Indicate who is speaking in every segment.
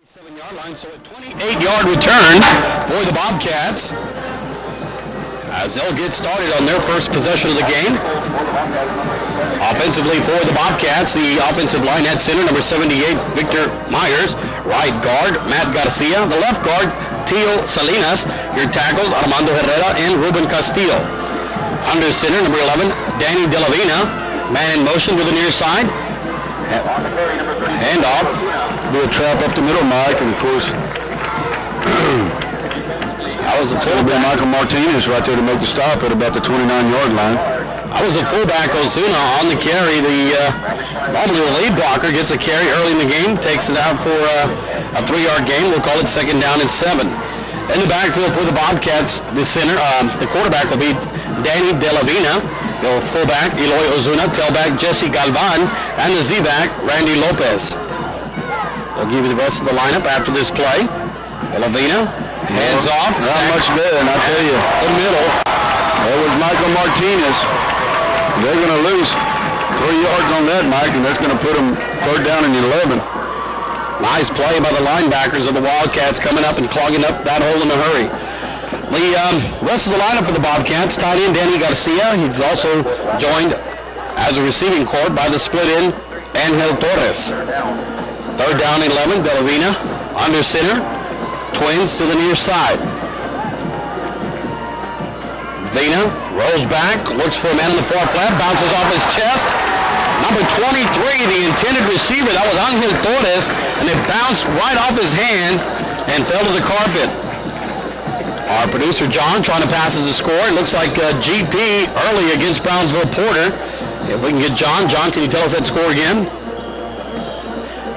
Speaker 1: 7-yard line, so a 28-yard return for the Bobcats as they'll get started on their first possession of the game. Offensively for the Bobcats, the offensive line at center, number 78, Victor Myers. Right guard, Matt Garcia. The left guard, Tio Salinas. Your tackles, Armando Herrera and Ruben Castillo. Under center, number 11, Danny De La Vina. Man in motion to the near side. Handoff.
Speaker 2: Be a trap up the middle, Mike, and of course,
Speaker 1: that was the fullback.
Speaker 2: Michael Martinez right there to make the stop at about the 29-yard line.
Speaker 1: That was a fullback, Ozuna, on the carry. Normally the lead blocker gets a carry early in the game, takes it out for a 3-yard gain. We'll call it second down and 7. In the backfield for the Bobcats, the quarterback will be Danny De La Vina. The fullback, Eloy Ozuna. Tailback, Jesse Galvan. And the Z-back, Randy Lopez. They'll give you the rest of the lineup after this play. De La Vina, hands off.
Speaker 2: Not much there, and I tell you,
Speaker 1: the middle.
Speaker 2: There was Michael Martinez. They're going to lose 3 yards on that, Mike, and that's going to put them third down and 11.
Speaker 1: Nice play by the linebackers of the Wildcats coming up and clogging up that hole in a hurry. The rest of the lineup for the Bobcats, tight end Danny Garcia. He's also joined as a receiving corps by the split end Angel Torres. Third down 11, De La Vina under center. Twins to the near side. Vina rolls back, looks for a man in the far flat, bounces off his chest. Number 23, the intended receiver, that was Angel Torres, and it bounced right off his hands and fell to the carpet. Our producer John trying to pass us a score. It looks like GP early against Brownsville Porter. If we can get John. John, can you tell us that score again?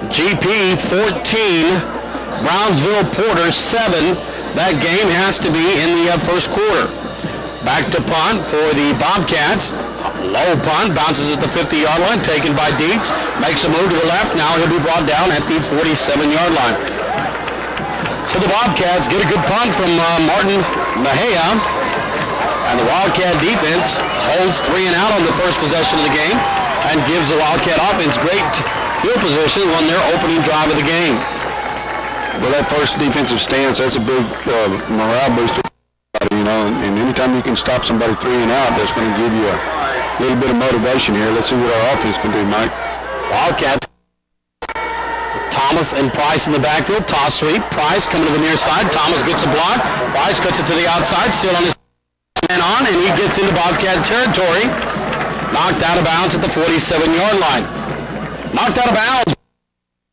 Speaker 1: GP 14, Brownsville Porter 7. That game has to be in the first quarter. Back to punt for the Bobcats. Low punt, bounces at the 50-yard line, taken by Dietz. Makes a move to the left. Now he'll be brought down at the 47-yard line. So the Bobcats get a good punt from Martin Mejia. And the Wildcat defense holds 3 and out on the first possession of the game and gives the Wildcat offense great field position on their opening drive of the game.
Speaker 2: Well, that first defensive stance, that's a big morale booster, you know, and anytime you can stop somebody 3 and out, that's going to give you a little bit of motivation here. Let's see what our offense can do, Mike.
Speaker 1: Wildcats. Thomas and Price in the backfield. Toss sweep. Price coming to the near side. Thomas gets a block. Price cuts it to the outside, still on his man on, and he gets into Bobcat territory. Knocked out of bounds at the 47-yard line. Knocked out of bounds.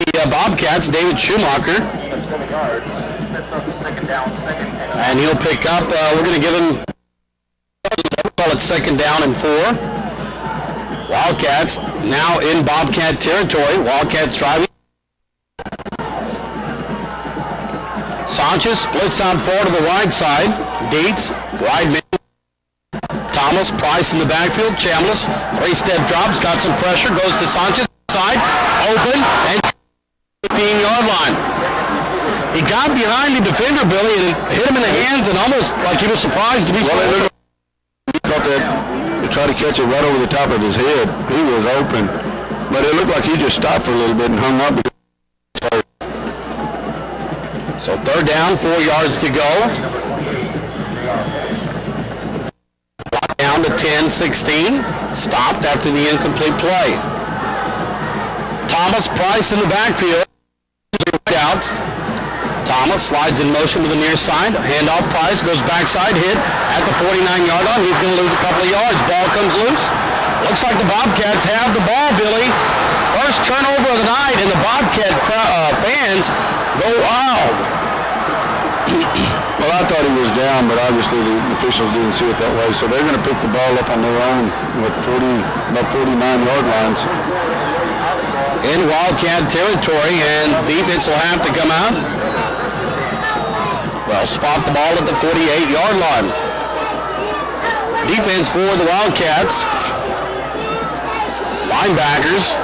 Speaker 1: The Bobcats, David Schumacher. And he'll pick up, we're going to give him, call it second down and 4. Wildcats now in Bobcat territory. Wildcats driving. Sanchez splits out far to the wide side. Dietz, wide man. Thomas, Price in the backfield. Chambliss, 3-step drops, got some pressure, goes to Sanchez, side, open, and 15-yard line. He got behind the defender, Billy, and hit him in the hands, and almost like he was surprised to be scored.
Speaker 2: He caught that, he tried to catch it right over the top of his head. He was open, but it looked like he just stopped for a little bit and hung up.
Speaker 1: So third down, 4 yards to go. Down to 10-16. Stopped after the incomplete play. Thomas, Price in the backfield. Out. Thomas slides in motion to the near side. Handoff, Price goes backside, hit at the 49-yard line. He's going to lose a couple of yards. Ball comes loose. Looks like the Bobcats have the ball, Billy. First turnover of the night, and the Bobcat fans go wild.
Speaker 2: Well, I thought he was down, but obviously the officials didn't see it that way. So they're going to pick the ball up on their own with about 49-yard lines.
Speaker 1: In Wildcat territory, and defense will have to come out. Well, spot the ball at the 48-yard line. Defense for the Wildcats. Linebackers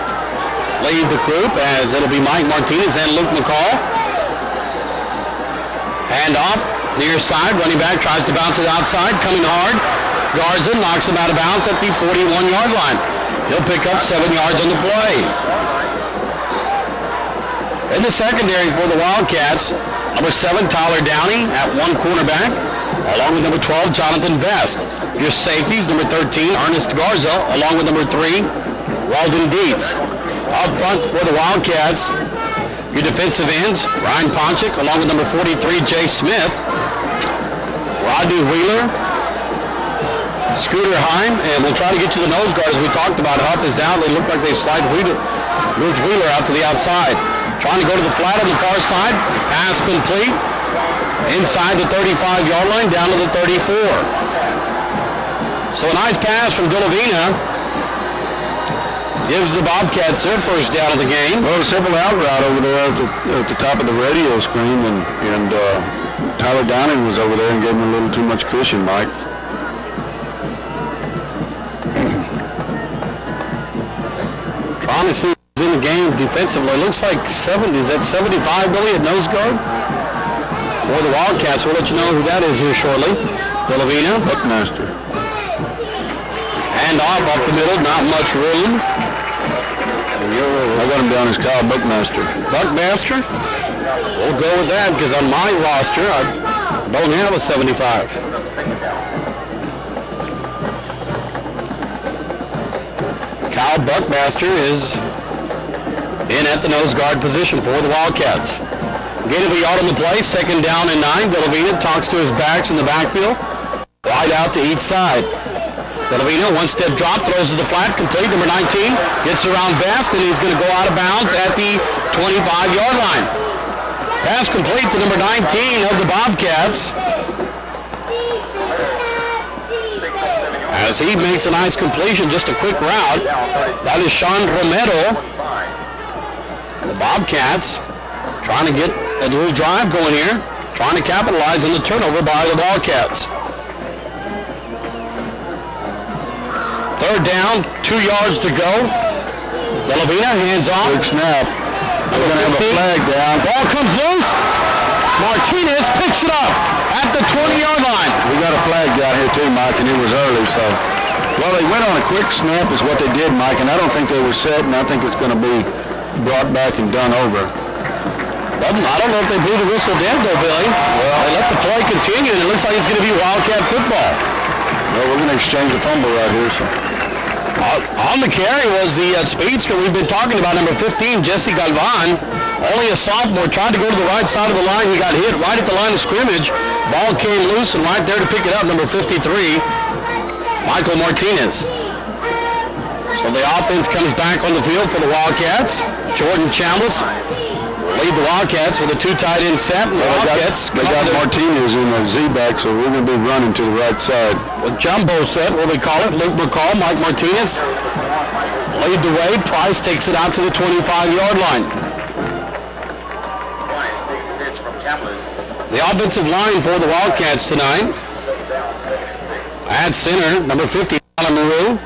Speaker 1: lead the group as it'll be Mike Martinez and Luke McCall. Handoff, near side, running back tries to bounce it outside, coming hard. Garza knocks him out of bounds at the 41-yard line. He'll pick up 7 yards on the play. In In the secondary for the Wildcats, number 7, Tyler Downey at 1 cornerback, along with number 12, Jonathan Vest. Your safeties, number 13, Ernest Garza, along with number 3, Walden Dietz. Up front for the Wildcats, your defensive ends, Ryan Ponchik, along with number 43, Jay Smith, Rodney Wheeler, Scooter Heim, and we'll try to get to the nose guard as we talked about. Huff is out. They look like they slide moved Wheeler out to the outside. Trying to go to the flat on the far side. Pass complete. Inside the 35-yard line, down to the 34. So a nice pass from Delavina. Gives the Bobcats their first down of the game.
Speaker 2: Well, a simple out route over there at the top of the radio screen, and Tyler Downing was over there and gave him a little too much cushion, Mike.
Speaker 1: Trying to see who's in the game defensively. It looks like 70. Is that 75, Billy, at nose guard? For the Wildcats. We'll let you know who that is here shortly. Delavina.
Speaker 2: Buckmaster.
Speaker 1: Hand off up the middle. Not much room.
Speaker 2: I got him down as Kyle Buckmaster.
Speaker 1: Buckmaster? We'll go with that because on my roster, I don't have a 75. Kyle Buckmaster is in at the nose guard position for the Wildcats. Gain of a yard on the play, 2nd down and 9. Delavina talks to his backs in the backfield. Wide out to each side. Delavina, one-step drop, throws to the flat, complete, number 19. Gets around Best, and he's going to go out of bounds at the 25-yard line. Pass complete to number 19 of the Bobcats. As he makes a nice completion, just a quick route. That is Sean Romero. The Bobcats trying to get a little drive going here, trying to capitalize on the turnover by the Wildcats. 3rd down, 2 yards to go. Delavina hands off.
Speaker 2: Big snap. We're going to have a flag down.
Speaker 1: Ball comes loose. Martinez picks it up at the 20-yard line.
Speaker 2: We got a flag down here too, Mike, and it was early, so. Well, they went on a quick snap is what they did, Mike, and I don't think they were set, and I think it's going to be brought back and done over.
Speaker 1: I don't know if they blew the whistle dead, though, Billy. Well, they let the play continue, and it looks like it's going to be Wildcat football.
Speaker 2: Well, we're going to exchange a fumble right here, so.
Speaker 1: On the carry was the speedster we've been talking about, number 15, Jesse Galvan. Only a sophomore, tried to go to the right side of the line. He got hit right at the line of scrimmage. Ball came loose, and right there to pick it up, number 53, Michael Martinez. So the offense comes back on the field for the Wildcats. Jordan Chambliss lead the Wildcats with a 2 tight end set. And the Wildcats
Speaker 2: they got Martinez in the Z-back, so we're going to be running to the right side.
Speaker 1: A jumbo set, what we call it. Luke McCall, Mike Martinez lead the way. Price takes it out to the 25-yard line. The offensive line for the Wildcats tonight. At center, number 50, Alan Maru.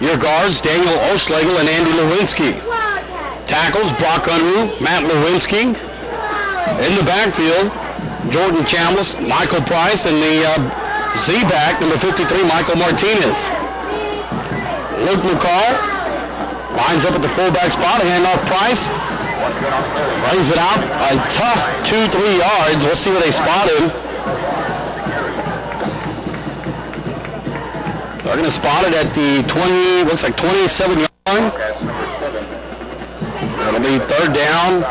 Speaker 1: Your guards, Daniel Oschlegel and Andy Lewinsky. Tackles, Brock Unruh, Matt Lewinsky. In the backfield, Jordan Chambliss, Michael Price, and the Z-back, number 53, Michael Martinez. Luke McCall lines up at the fullback spot, handoff Price. Brings it out a tough 2-3 yards. We'll see where they spot him. They're going to spot it at the 20, looks like 27-yard line. It'll be 3rd down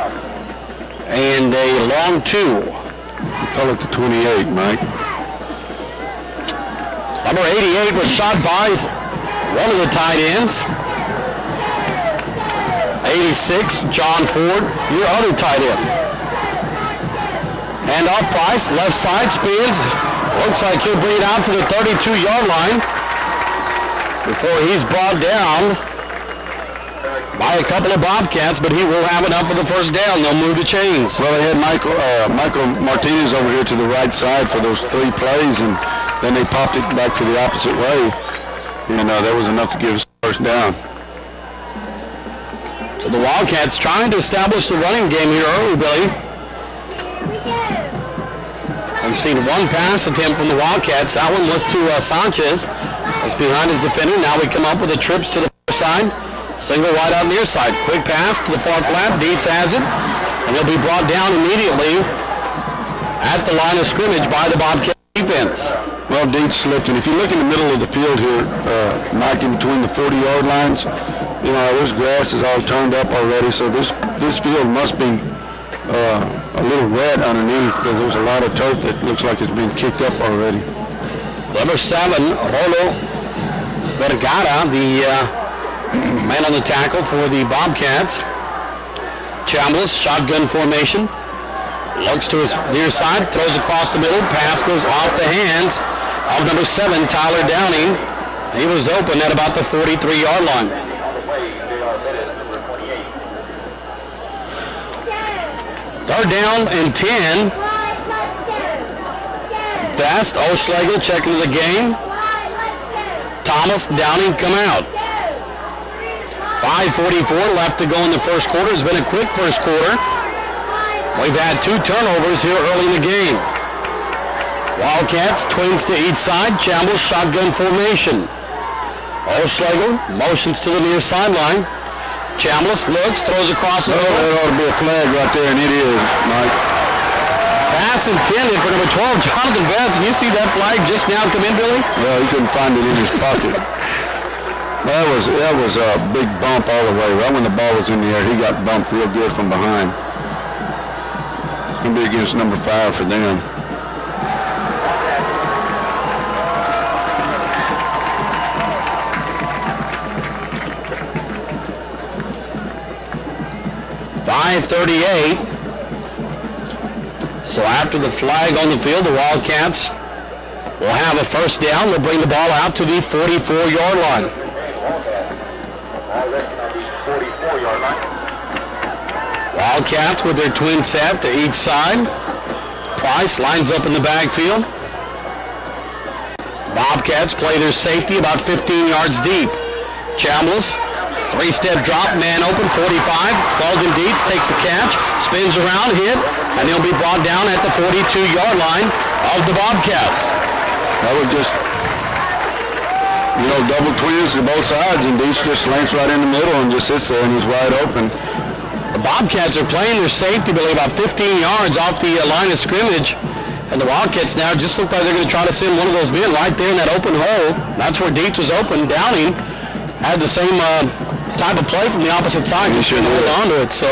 Speaker 1: and a long 2.
Speaker 2: Call it the 28, Mike.
Speaker 1: Number 88 was shot by one of the tight ends. 86, John Ford, your other tight end. Hand off Price, left side, spins. Looks like he'll bring it out to the 32-yard line before he's brought down by a couple of Bobcats, but he will have enough for the first down. They'll move the chains.
Speaker 2: Well, they had Michael Martinez over here to the right side for those 3 plays, and then they popped it back to the opposite way. And that was enough to give us the first down.
Speaker 1: So the Wildcats trying to establish the running game here early, Billy. We've seen 1 pass attempt from the Wildcats. That one was to Sanchez. That's behind his defender. Now we come up with the trips to the far side. Single wide out near side. Quick pass to the far flat. Dietz has it. and he'll be brought down immediately at the line of scrimmage by the Bobcat defense.
Speaker 2: Well, Deeds slipped, and if you look in the middle of the field here, Mike, in between the 40-yard lines, you know, this grass is all turned up already, so this field must be a little wet underneath because there's a lot of turf that looks like it's been kicked up already.
Speaker 1: Number 7, Rolo Vergara, the man on the tackle for the Bobcats. Chambliss, shotgun formation. Looks to his near side, throws across the middle. Pass goes off the hands of number 7, Tyler Downing. He was open at about the 43-yard line. Third down and 10. Fast, O'Schlegel checking the game. Thomas, Downing come out. 5:44 left to go in the first quarter. It's been a quick first quarter. We've had 2 turnovers here early in the game. Wildcats, twins to each side. Chambliss, shotgun formation. O'Schlegel motions to the near sideline. Chambliss looks, throws across the middle.
Speaker 2: There ought to be a flag right there, and it is, Mike.
Speaker 1: Pass intended for number 12, Jonathan Vest. And you see that flag just now come in, Billy?
Speaker 2: Well, he couldn't find it in his pocket. That was a big bump all the way. Right when the ball was in the air, he got bumped real good from behind. It's going to be against number 5 for them.
Speaker 1: .538. So after the flag on the field, the Wildcats will have a first down. They'll bring the ball out to the 44-yard line. Wildcats with their twin set to each side. Price lines up in the backfield. Bobcats play their safety about 15 yards deep. Chambliss, 3-step drop, man open, 45. Golden Deeds takes a catch, spins around, hit, and he'll be brought down at the 42-yard line of the Bobcats.
Speaker 2: That was just, you know, double twins to both sides, and Deeds just slants right in the middle and just sits there, and he's wide open.
Speaker 1: The Bobcats are playing their safety, Billy, about 15 yards off the line of scrimmage. And the Wildcats now just look like they're going to try to send one of those men right there in that open hole. That's where Deeds was open. Downing had the same type of play from the opposite side. He should hold on to it. So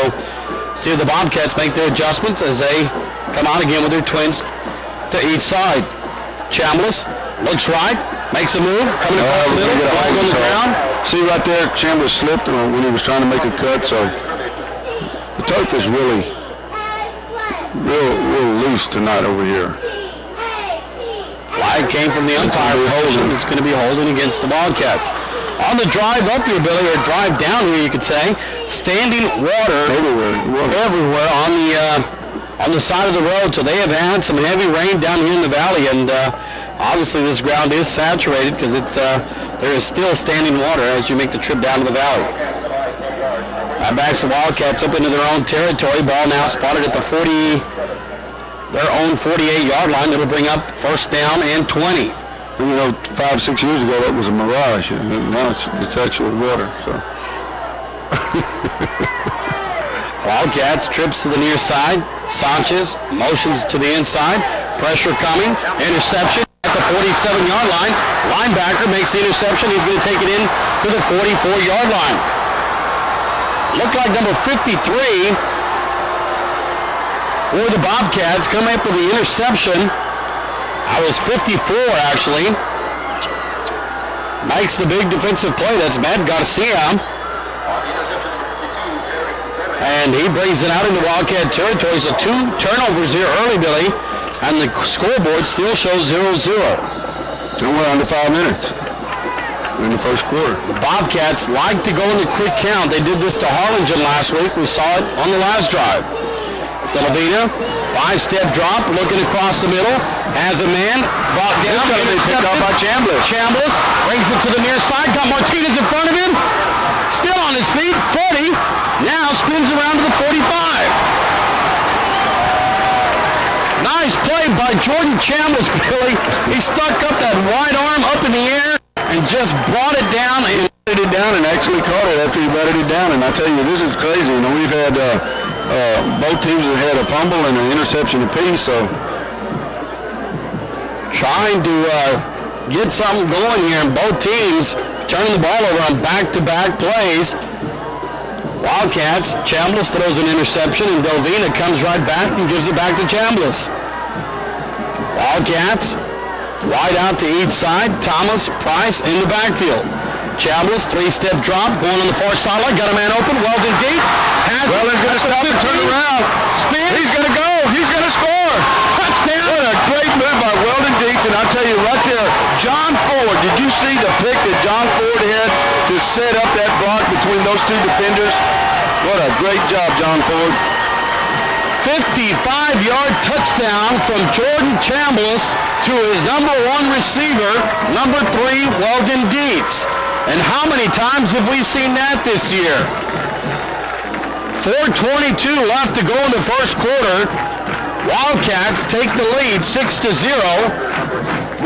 Speaker 1: see the Bobcats make their adjustments as they come out again with their twins to each side. Chambliss looks right, makes a move, coming across the middle, flag on the ground.
Speaker 2: See right there, Chambliss slipped when he was trying to make a cut, so the turf is really real loose tonight over here.
Speaker 1: Flag came from the umpire holding. It's going to be holding against the Bobcats. On the drive up here, Billy, or drive down here, you could say, standing water everywhere on the side of the road. So they have had some heavy rain down here in the valley, and obviously this ground is saturated because there is still standing water as you make the trip down to the valley. That backs the Wildcats up into their own territory. Ball now spotted at their own 48-yard line. It'll bring up first down and 20.
Speaker 2: You know, 5-6 years ago that was a mirage. Now it's actual water. So.
Speaker 1: Wildcats trips to the near side. Sanchez motions to the inside. Pressure coming. Interception at the 47-yard line. Linebacker makes the interception. He's going to take it in to the 44-yard line. Looked like number 53 for the Bobcats come up with the interception. That was 54 actually. Makes the big defensive play. That's Matt Garcia. And he brings it out into Wildcat territory. So 2 turnovers here early, Billy. And the scoreboard still shows 0-0.
Speaker 2: And we're under 5 minutes. In the first quarter.
Speaker 1: The Bobcats like to go in the quick count. They did this to Harlingen last week. We saw it on the last drive. Delavina, 5-step drop, looking across the middle, has a man, brought down,
Speaker 2: picked up by Chambliss.
Speaker 1: Chambliss brings it to the near side, got Martinez in front of him, still on his feet, 40, now spins around to the 45. Nice play by Jordan Chambliss, Billy. He stuck up that right arm up in the air and just brought it down and
Speaker 2: batted it down and actually caught it after he batted it down. And I tell you, this is crazy. You know, we've had both teams have had a fumble and an interception apiece, so
Speaker 1: trying to get something going here, and both teams turning the ball over on back-to-back plays. Wildcats, Chambliss throws an interception, and Delvina comes right back and gives it back to Chambliss. Wildcats, wide out to each side. Thomas, Price in the backfield. Chambliss, three-step drop, going on the far sideline, got a man open, Weldon deep.
Speaker 2: Weldon's going to stop and turn around.
Speaker 1: Spin.
Speaker 2: He's going to go. He's going to score.
Speaker 1: Touchdown.
Speaker 2: What a great move by Weldon Deeks, and I'll tell you right there, John Ford, did you see the pick that John Ford had to set up that block between those two defenders? What a great job, John Ford.
Speaker 1: 55-yard touchdown from Jordan Chambliss to his number one receiver, number 3, Weldon Dietz. And how many times have we seen that this year? 4:22 left to go in the first quarter. Wildcats take the lead 6-0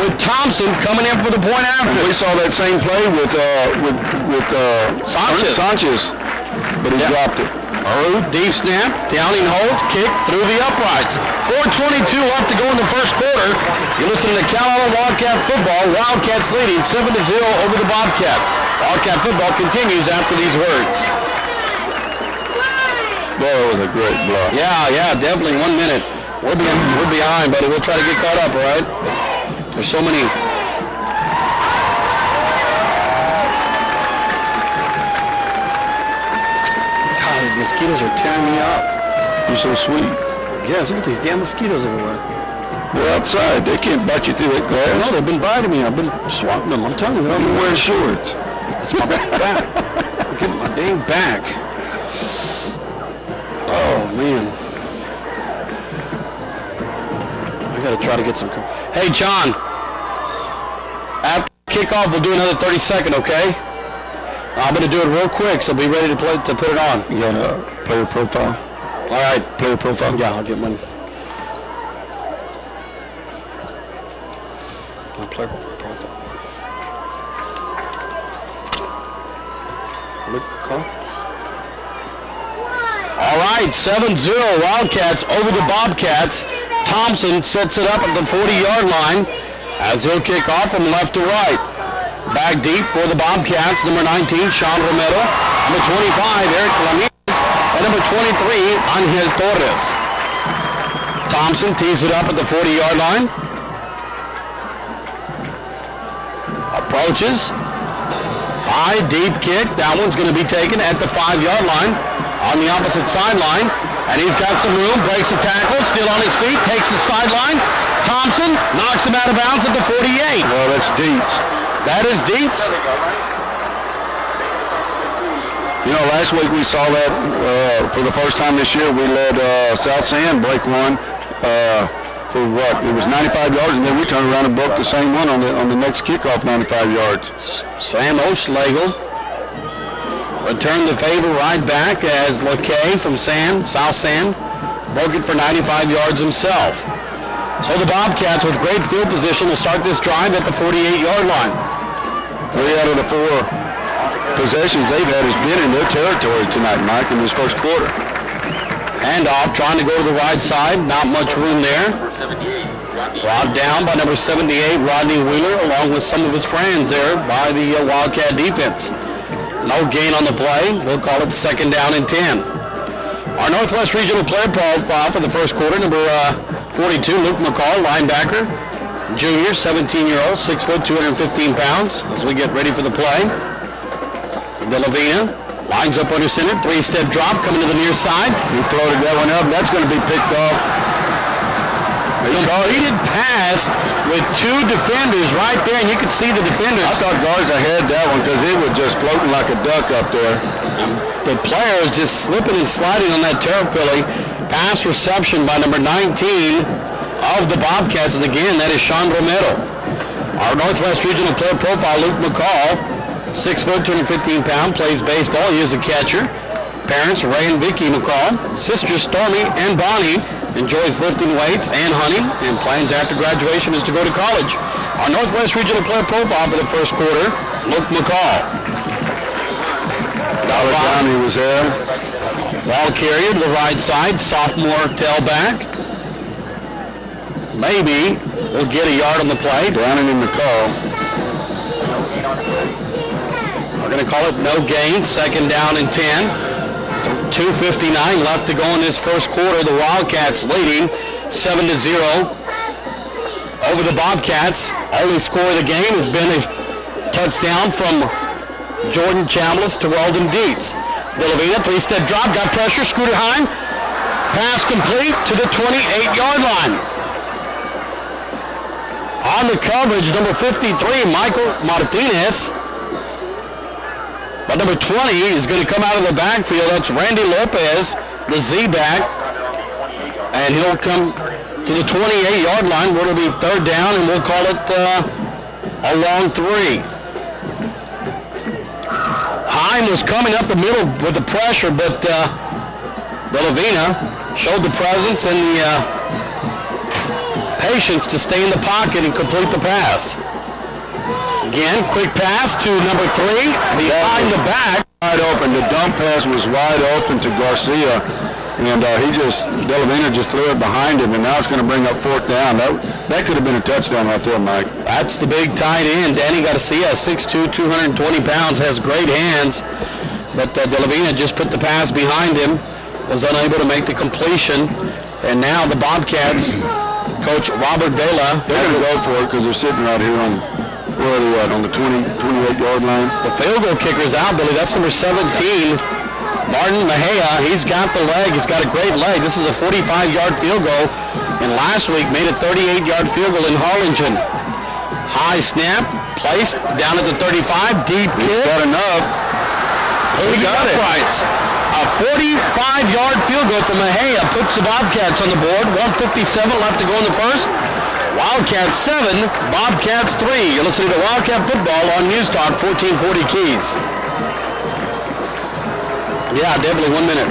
Speaker 1: with Thompson coming in for the point after.
Speaker 2: We saw that same play with Sanchez, but he dropped it.
Speaker 1: Deep snap, Downing holds, kick through the uprights. 4:22 left to go in the first quarter. You're listening to Callallen Wildcat football. Wildcats leading 7-0 over the Bobcats. Wildcat football continues after these words.
Speaker 2: Boy, that was a great block.
Speaker 1: Yeah, definitely. 1 minute. We're behind, buddy. We'll try to get caught up, all right? There's so many. God, these mosquitoes are tearing me up.
Speaker 2: You're so sweet.
Speaker 1: Yes, look at these damn mosquitoes everywhere.
Speaker 2: They're outside. They can't bite you through that glass.
Speaker 1: No, they've been biting me. I've been swatting them. I'm telling you.
Speaker 2: You're wearing shorts.
Speaker 1: It's my back. I'm getting my dang back. Oh, man. I got to try to get some... Hey, John. After kickoff, we'll do another 30-second, okay? I'm going to do it real quick, so be ready to put it on.
Speaker 2: You got a player profile?
Speaker 1: All right.
Speaker 2: Player profile?
Speaker 1: Yeah, I'll get one. My player profile. Call. All right, 7-0 Wildcats over the Bobcats. Thompson sets it up at the 40-yard line as he'll kick off from left to right. Back deep for the Bobcats, number 19, Sean Romero. Number 25, Eric Ramirez. And number 23, Angel Torres. Thompson tees it up at the 40-yard line. Approaches. High, deep kick. That one's going to be taken at the 5-yard line on the opposite sideline. And he's got some room, breaks the tackle, still on his feet, takes the sideline. Thompson knocks him out of bounds at the 48.
Speaker 2: Well, that's Dietz.
Speaker 1: That is Dietz.
Speaker 2: You know, last week we saw that for the first time this year. We led South Sand break one for what? It was 95 yards, and then we turned around and broke the same one on the next kickoff, 95 yards.
Speaker 1: Sam O'Schlegel returned the favor right back as LeKay from South Sand broke it for 95 yards himself. So the Bobcats with great field position will start this drive at the 48-yard line.
Speaker 2: 3 out of the 4 possessions they've had has been in their territory tonight, Mike, in this first quarter.
Speaker 1: Handoff, trying to go to the right side, not much room there. Brought down by number 78, Rodney Wheeler, along with some of his friends there by the Wildcat defense. No gain on the play. We'll call it 2nd down and 10. Our Northwest Regional player profile for the first quarter, number 42, Luke McCall, linebacker, junior, 17-year-old, 6 foot, 215 pounds, as we get ready for the play. De La Vina lines up under center, 3-step drop, coming to the near side.
Speaker 2: He floated that one up. That's going to be picked off.
Speaker 1: Completed pass with 2 defenders right there, and you can see the defenders.
Speaker 2: I thought Garza had that one because it was just floating like a duck up there.
Speaker 1: The player is just slipping and sliding on that Terrapilli. Pass reception by number 19 of the Bobcats, and again, that is Sean Romero. Our Northwest Regional player profile, Luke McCall, 6 foot, 215 pound, plays baseball. He is a catcher. Parents, Ray and Vicky McCall. Sisters, Stormy and Bonnie, enjoys lifting weights and hunting, and plans after graduation is to go to college. Our Northwest Regional player profile for the first quarter, Luke McCall.
Speaker 2: Johnny was there.
Speaker 1: Ball carrier to the right side, sophomore tailback. Maybe we'll get a yard on the play.
Speaker 2: Drowning in the call.
Speaker 1: We're going to call it no gain, second down and 10. 2:59 left to go in this first quarter. The Wildcats leading 7-0 over the Bobcats. Only score of the game has been a touchdown from Jordan Chambliss to Weldon Dietz. Villavina, three-step drop, got pressure, Scooter Heim. Pass complete to the 28-yard line. On the coverage, number 53, Michael Martinez. But number 20 is going to come out of the backfield. That's Randy Lopez, the Z-back. And he'll come to the 28-yard line where it'll be third down, and we'll call it a long three. Heim was coming up the middle with the pressure, but Villavina showed the presence and the patience to stay in the pocket and complete the pass. Again, quick pass to number 3, behind the back.
Speaker 2: Wide open. The dump pass was wide open to Garcia, and Villavina just threw it behind him, and now it's going to bring up fourth down. That could have been a touchdown right there, Mike.
Speaker 1: That's the big tight end. Danny Garcia, 6'2", 220 pounds, has great hands, but Villavina just put the pass behind him, was unable to make the completion, and now the Bobcats, Coach Robert Vela,
Speaker 2: they're going to go for it because they're sitting right here on the 28-yard line.
Speaker 1: The field goal kicker's out, Billy. That's number 17, Martin Mejia. He's got the leg. He's got a great leg. This is a 45-yard field goal, and last week made a 38-yard field goal in Harlingen. High snap, placed down at the 35, deep kick.
Speaker 2: He's got enough.
Speaker 1: He got it. A 45-yard field goal from Mejia puts the Bobcats on the board. 1:57 left to go in the first. Wildcats 7, Bobcats 3. You're listening to Wildcat Football on News Talk 1440 Keys. Yeah, definitely 1 minute.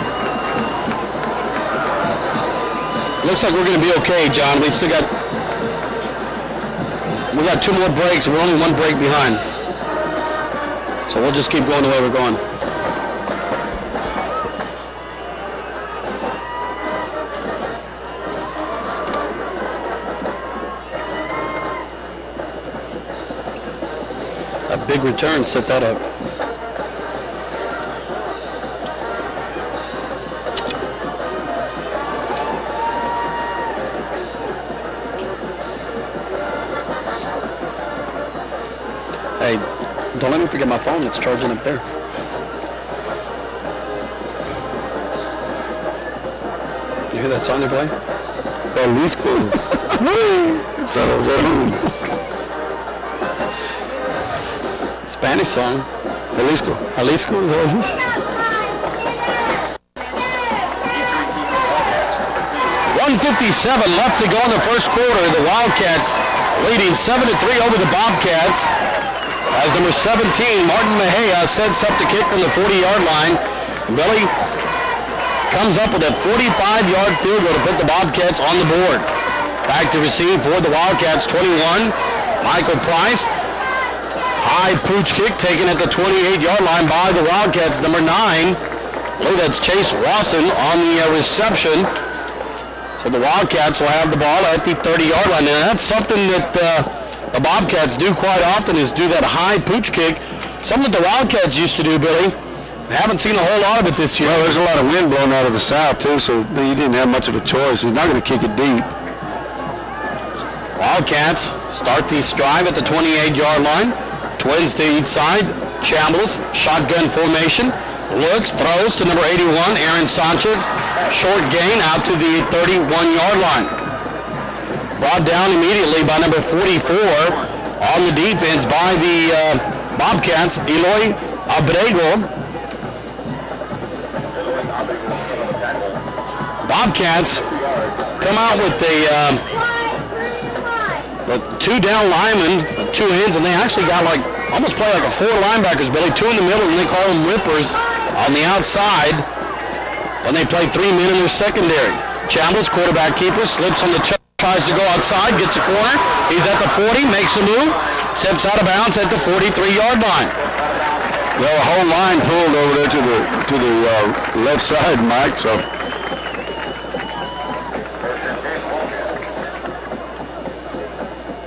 Speaker 1: Looks like we're going to be okay, John. We got 2 more breaks. We're only 1 break behind. So we'll just keep going the way we're going. Big return, set that up. Hey, don't let me forget my phone. It's charging up there. You hear that song they play?
Speaker 2: Jalisco. Thought I was at home.
Speaker 1: Spanish song.
Speaker 2: Jalisco.
Speaker 1: Jalisco is over. 1:57 left to go in the first quarter. The Wildcats leading 7-3 over the Bobcats. As number 17, Martin Mejia, sets up the kick from the 40-yard line. Billy comes up with a 45-yard field goal to put the Bobcats on the board. Back to receive for the Wildcats, 21, Michael Price. High pooch kick taken at the 28-yard line by the Wildcats. Number 9, I believe that's Chase Wasson on the reception. So the Wildcats will have the ball at the 30-yard line. And that's something that the Bobcats do quite often, is do that high pooch kick. Something that the Wildcats used to do, Billy. Haven't seen a whole lot of it this year.
Speaker 2: Well, there's a lot of wind blowing out of the south, too, so you didn't have much of a choice. He's not going to kick it deep.
Speaker 1: Wildcats start the drive at the 28-yard line. Twins to each side. Chambliss, shotgun formation. Looks, throws to number 81, Aaron Sanchez. Short gain out to the 31-yard line. Brought down immediately by number 44 on the defense by the Bobcats, Eloy Abrego. Bobcats come out with the 2 down linemen, 2 ends, and they actually got almost play like a 4 linebackers, Billy. 2 in the middle, and they call them rippers on the outside. And they play 3 men in their secondary. Chambliss, quarterback keeper, slips on the tries to go outside, gets a corner. He's at the 40, makes a move, steps out of bounds at the 43-yard line.
Speaker 2: Well, a whole line pulled over there to the left side, Mike. So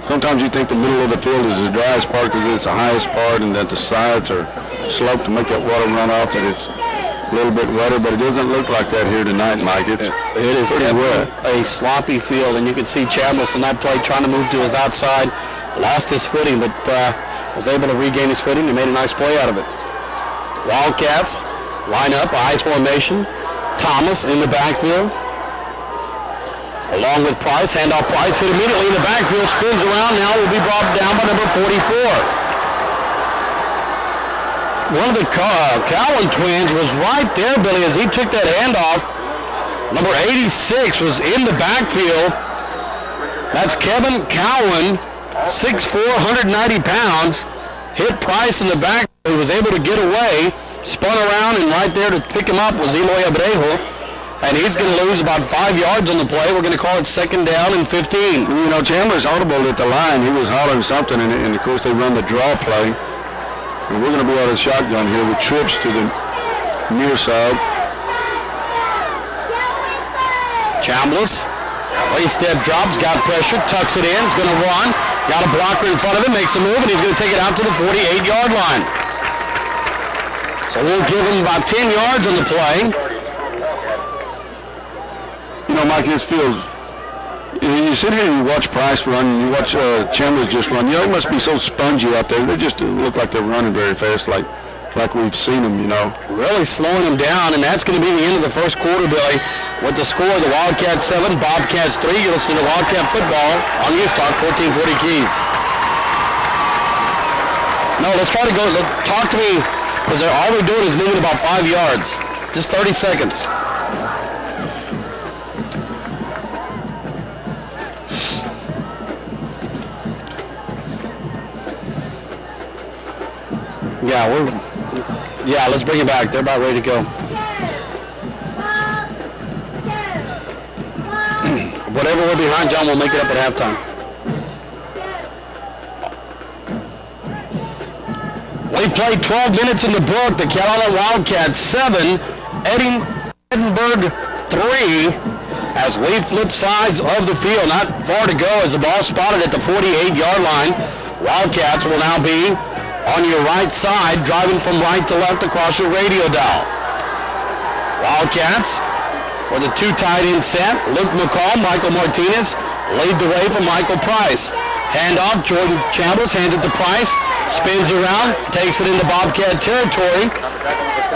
Speaker 2: sometimes you think the middle of the field is the driest part because it's the highest part, and that the sides are sloped to make that water run off. That it's a little bit wetter, but it doesn't look like that here tonight, Mike. It is
Speaker 1: definitely a sloppy field, and you can see Chambliss in that play trying to move to his outside, lost his footing, but was able to regain his footing and made a nice play out of it. Wildcats line up, I formation. Thomas in the backfield, along with Price. Handoff Price, hit immediately in the backfield, spins around, now will be brought down by number 44. One of the Callallen twins was right there, Billy, as he took that handoff. Number 86 was in the backfield. That's Kevin Callallen, 6'4", 190 pounds. Hit Price in the back. He was able to get away, spun around, and right there to pick him up was Eloy Abrejo. And he's going to lose about 5 yards on the play. We're going to call it 2nd down and 15.
Speaker 2: You know, Chandler's audible at the line. He was hollering something, and of course they run the draw play. And we're going to be out of shotgun here with trips to the near side.
Speaker 1: Chambliss, step drops, got pressure, tucks it in, he's going to run. Got a blocker in front of him, makes a move, and he's going to take it out to the 48-yard line. So we'll give him about 10 yards on the play.
Speaker 2: You know, Mike, this feels, you sit here and you watch Price run, and you watch Chambliss just run. You know, it must be so spongy out there. They just look like they're running very fast, like we've seen them, you know.
Speaker 1: Really slowing them down, and that's going to be the end of the first quarter, Billy. With the score, the Wildcats 7, Bobcats 3. You're listening to Wildcat Football on News Talk 1440 Keys. No, let's try to go. Talk to me, because all we're doing is moving about 5 yards. Just 30 seconds. Yeah, let's bring it back. They're about ready to go. Whatever we're behind, John, we'll make it up at halftime. We played 12 minutes in the book. The Callallen Wildcats 7, Edinburg 3, as we flip sides of the field. Not far to go as the ball spotted at the 48-yard line. Wildcats will now be on your right side, driving from right to left across your radio dial. Wildcats with a 2 tight end set. Luke McCall, Michael Martinez lead the way for Michael Price. Handoff, Jordan Chambliss hands it to Price, spins around, takes it into Bobcat territory,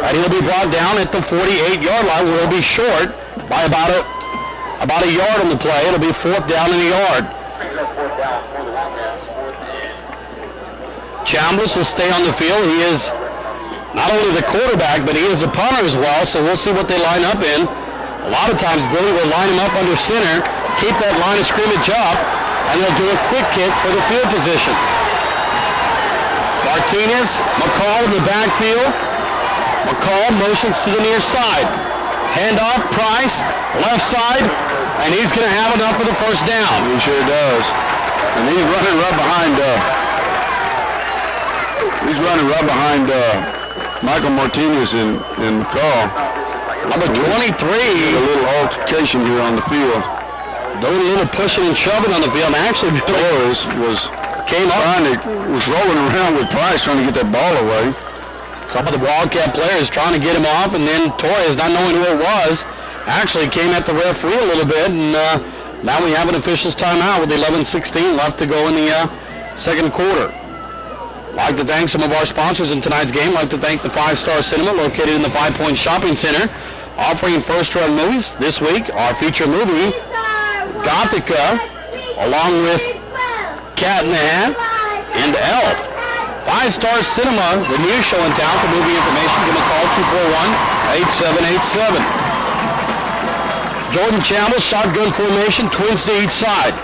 Speaker 1: and he'll be brought down at the 48-yard line, where he'll be short by about a yard on the play. It'll be 4th down and a yard. Chambliss will stay on the field. He is not only the quarterback, but he is a punter as well, so we'll see what they line up in. A lot of times, Billy will line him up under center, keep that line of scrimmage up, and they'll do a quick kick for the field position. Martinez, McCall in the backfield. McCall motions to the near side. Handoff, Price, left side, and he's going to have enough for the first down.
Speaker 2: He sure does. And he's running right behind Michael Martinez and McCall.
Speaker 1: Number 23.
Speaker 2: A little altercation here on the field.
Speaker 1: Doing a little pushing and shoving on the field. And actually,
Speaker 2: Torres was rolling around with Price trying to get that ball away.
Speaker 1: Some of the Wildcat players trying to get him off, and then Torres, not knowing who it was, actually came at the referee a little bit, and now we have an official's timeout with 11:16 left to go in the second quarter. I'd like to thank some of our sponsors in tonight's game. I'd like to thank the 5-Star Cinema located in the 5 Point Shopping Center, offering first-run movies. This week, our feature movie, Gothica, along with Cat in the Hat and Elf. 5-Star Cinema, the new show in town. For movie information, give them a call, 241-8787. Jordan Chambliss, shotgun formation, twins to each side.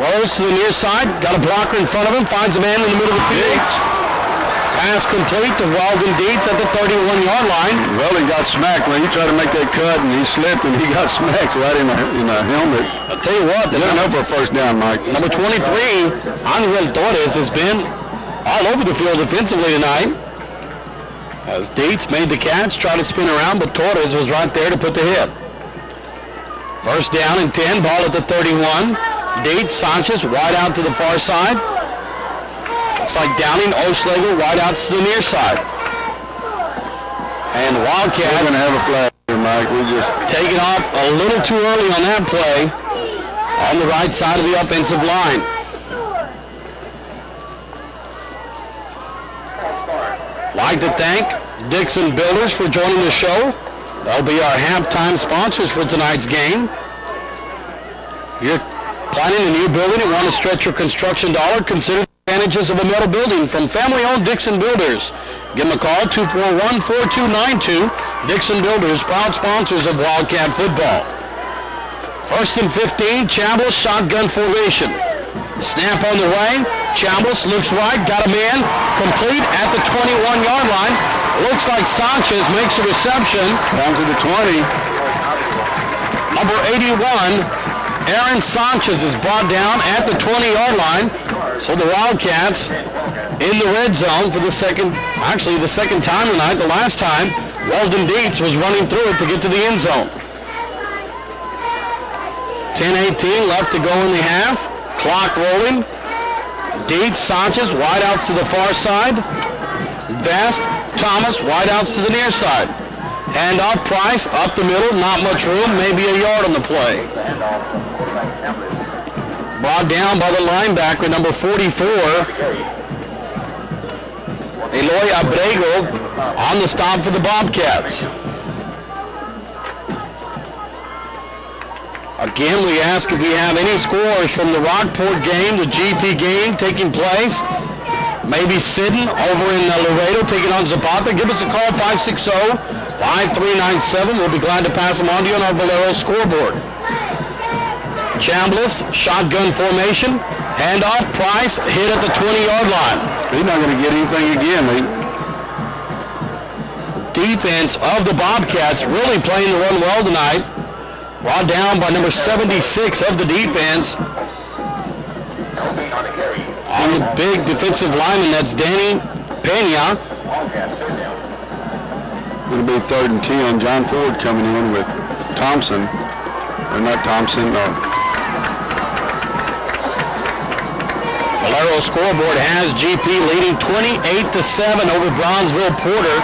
Speaker 1: Rolls to the near side, got a blocker in front of him, finds a man in the middle of the field. Pass complete to Weldon Dietz at the 31-yard line.
Speaker 2: Weldon got smacked when he tried to make that cut, and he slipped, and he got smacked right in the helmet.
Speaker 1: I'll tell you what.
Speaker 2: Good enough for a first down, Mike.
Speaker 1: Number 23, Angel Torres, has been all over the field defensively tonight. As Dietz made the catch, tried to spin around, but Torres was right there to put the hit. First down and 10, ball at the 31. Dietz, Sanchez, wide out to the far side. Looks like Downing, Oschlager, wide out to the near side. And the Wildcats
Speaker 2: We're going to have a flag here, Mike. We just
Speaker 1: taking off a little too early on that play on the right side of the offensive line. Like to thank Dixon Builders for joining the show. They'll be our halftime sponsors for tonight's game. If you're planning a new building and want to stretch your construction dollar, consider the advantages of a metal building from family-owned Dixon Builders. Give them a call, 241-4292. Dixon Builders, proud sponsors of Wildcat football. First and 15, Chambliss, shotgun formation. Snap on the way. Chambliss looks right, got a man complete at the 21-yard line. Looks like Sanchez makes a reception.
Speaker 2: down to the 20.
Speaker 1: Number 81, Aaron Sanchez is brought down at the 20-yard line. So the Wildcats in the red zone for the second time tonight. The last time, Weldon Dietz was running through it to get to the end zone. 10:18 left to go in the half. Clock rolling. Dietz, Sanchez, wideouts to the far side. Vest, Thomas, wideouts to the near side. Handoff, Price, up the middle, not much room, maybe a yard on the play. Brought down by the linebacker, number 44, Eloy Abrego, on the stop for the Bobcats. Again, we ask if we have any scores from the Rockport game, the GP game taking place. Maybe Sidden over in Laredo taking on Zapata. Give us a call, 560-5397. We'll be glad to pass them on to you on our Valero scoreboard. Chambliss, shotgun formation. Handoff, Price, hit at the 20-yard line.
Speaker 2: He's not going to get anything again.
Speaker 1: Defense of the Bobcats really playing the run well tonight. Brought down by number 76 of the defense. On the big defensive lineman, that's Danny Pena.
Speaker 2: It'll be 3rd and 10. John Ford coming in with Thompson. Or not Thompson, no.
Speaker 1: Valero scoreboard has GP leading 28-7 over Brownsville Porter.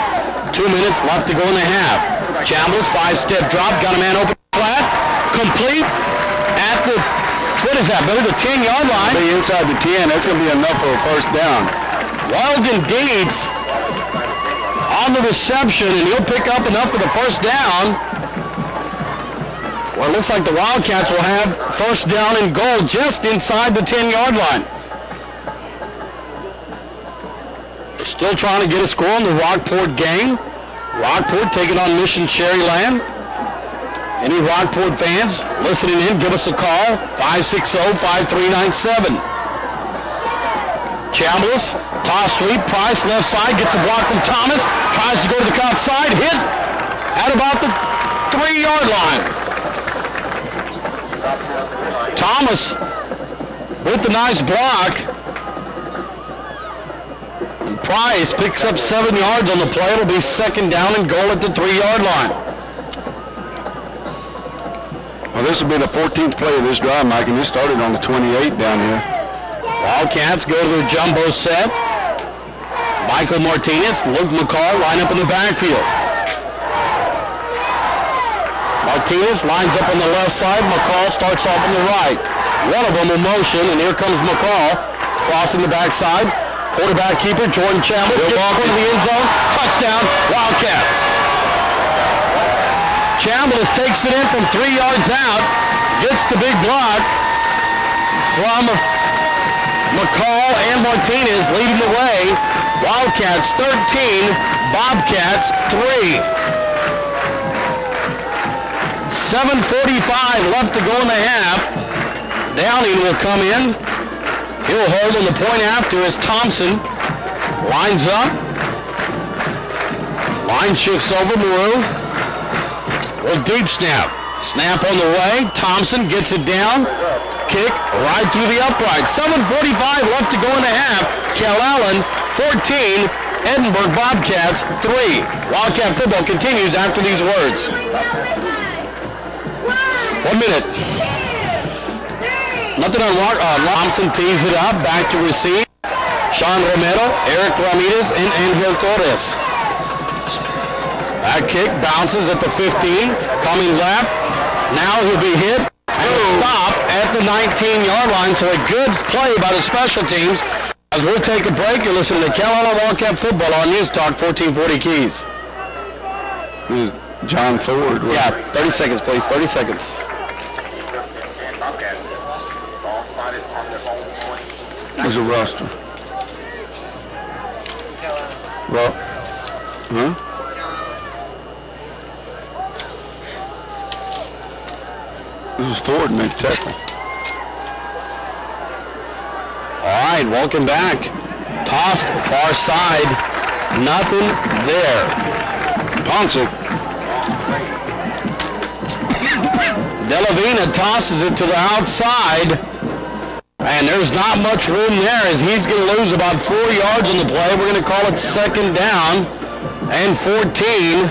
Speaker 1: 2 minutes left to go in the half. Chambliss, 5-step drop, got a man open flat, complete at the, what is that, Billy, the 10-yard line?
Speaker 2: Be inside the 10. That's going to be enough for a first down.
Speaker 1: Weldon Dietz on the reception, and he'll pick up enough for the first down. Well, it looks like the Wildcats will have first down and goal just inside the 10-yard line. They're still trying to get a score in the Rockport game. Rockport taking on Mission Cherryland. Any Rockport fans listening in, give us a call, 560-5397. Chambliss, toss sweep, Price left side, gets a block from Thomas, tries to go to the outside, hit at about the 3-yard line. Thomas with the nice block. And Price picks up 7 yards on the play. It'll be second down and goal at the 3-yard line.
Speaker 2: Well, this will be the 14th play of this drive, Mike, and this started on the 28 down here.
Speaker 1: Wildcats go to their jumbo set. Michael Martinez, Luke McCall line up in the backfield. Martinez lines up on the left side. McCall starts off on the right. One of them in motion, and here comes McCall crossing the backside. Quarterback keeper Jordan Chambliss gets into the end zone. Touchdown, Wildcats. Chambliss takes it in from 3 yards out, gets the big block from McCall and Martinez leading the way. Wildcats 13, Bobcats 3. 7:45 left to go in the half. Downing will come in. He'll hold on the point after as Thompson lines up. Line shifts over Maru. Well, deep snap. Snap on the way. Thompson gets it down. Kick right through the upright. 7:45 left to go in the half. Callallen 14, Edinburg Bobcats 3. Wildcat football continues after these words. 1 minute. Nothing on Thompson tees it up. Back to receive. Sean Romero, Eric Ramirez, and Angel Torres. That kick bounces at the 15. Coming left. Now he'll be hit. And stop at the 19-yard line. So a good play by the special teams. As we'll take a break, you're listening to Callallen Wildcat Football on News Talk 1440 Keys.
Speaker 2: This is John Ford.
Speaker 1: Yeah, 30 seconds, please. 30 seconds.
Speaker 2: There's a roster. Well, huh? This is Ford make tackle.
Speaker 1: All right, welcome back. Tossed far side. Nothing there.
Speaker 2: Ponsic.
Speaker 1: Delavina tosses it to the outside. And there's not much room there as he's going to lose about 4 yards on the play. We're going to call it second down and 14.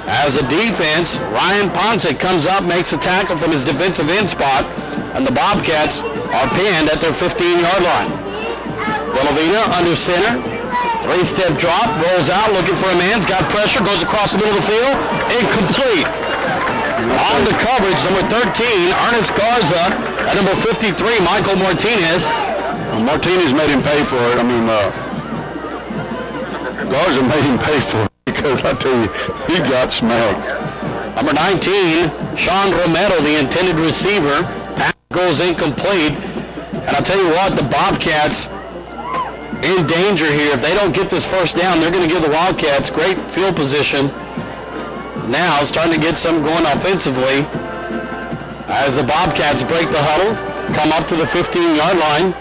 Speaker 1: As a defense, Ryan Ponsic comes up, makes a tackle from his defensive end spot, and the Bobcats are pinned at their 15-yard line. Delavina under center. 3-step drop, rolls out, looking for a man's, got pressure, goes across the middle of the field, incomplete. On the coverage, number 13, Ernest Garza, at number 53, Michael Martinez.
Speaker 2: Well, Martinez made him pay for it. I mean, Garza made him pay for it because I tell you, he got smacked.
Speaker 1: Number 19, Sean Romero, the intended receiver. Pass goes incomplete. And I'll tell you what, the Bobcats in danger here. If they don't get this first down, they're going to give the Wildcats great field position. Now starting to get some going offensively as the Bobcats break the huddle, come up to the 15-yard line.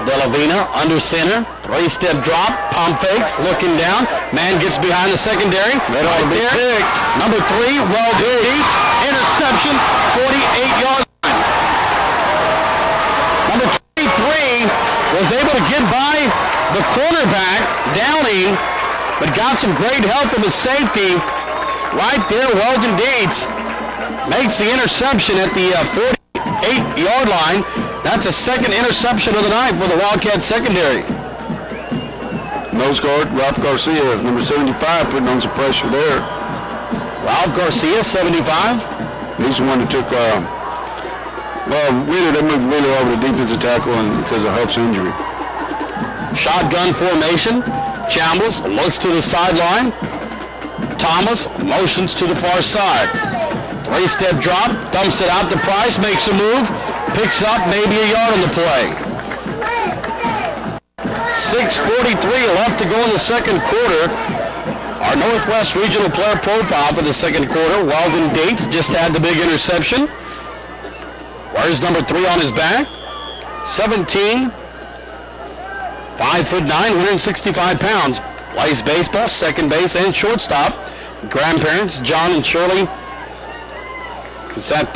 Speaker 1: Delavina under center, 3-step drop, pump fakes, looking down, man gets behind the secondary, right there. Number 3, well deep, interception, 48-yard line. Number 23 was able to get by the quarterback, Downing, but got some great help from his safety. Right there, Weldon Dietz makes the interception at the 48-yard line. That's a second interception of the night for the Wildcat secondary.
Speaker 2: Nose guard, Ralph Garcia, number 75, putting on some pressure there.
Speaker 1: Ralph Garcia, 75.
Speaker 2: He's the one that took, Wheeler, they moved Wheeler over to defensive tackle because of Huff's injury.
Speaker 1: Shotgun formation. Chambliss looks to the sideline. Thomas motions to the far side. 3-step drop, dumps it out to Price, makes a move, picks up maybe a yard on the play. 6:43 left to go in the second quarter. Our Northwest Regional player profile for the second quarter. Weldon Dietz just had the big interception. Wears number 3 on his back. 17. 5'9", 165 pounds. Plays baseball, second base, and shortstop. Grandparents, John and Shirley. Is that,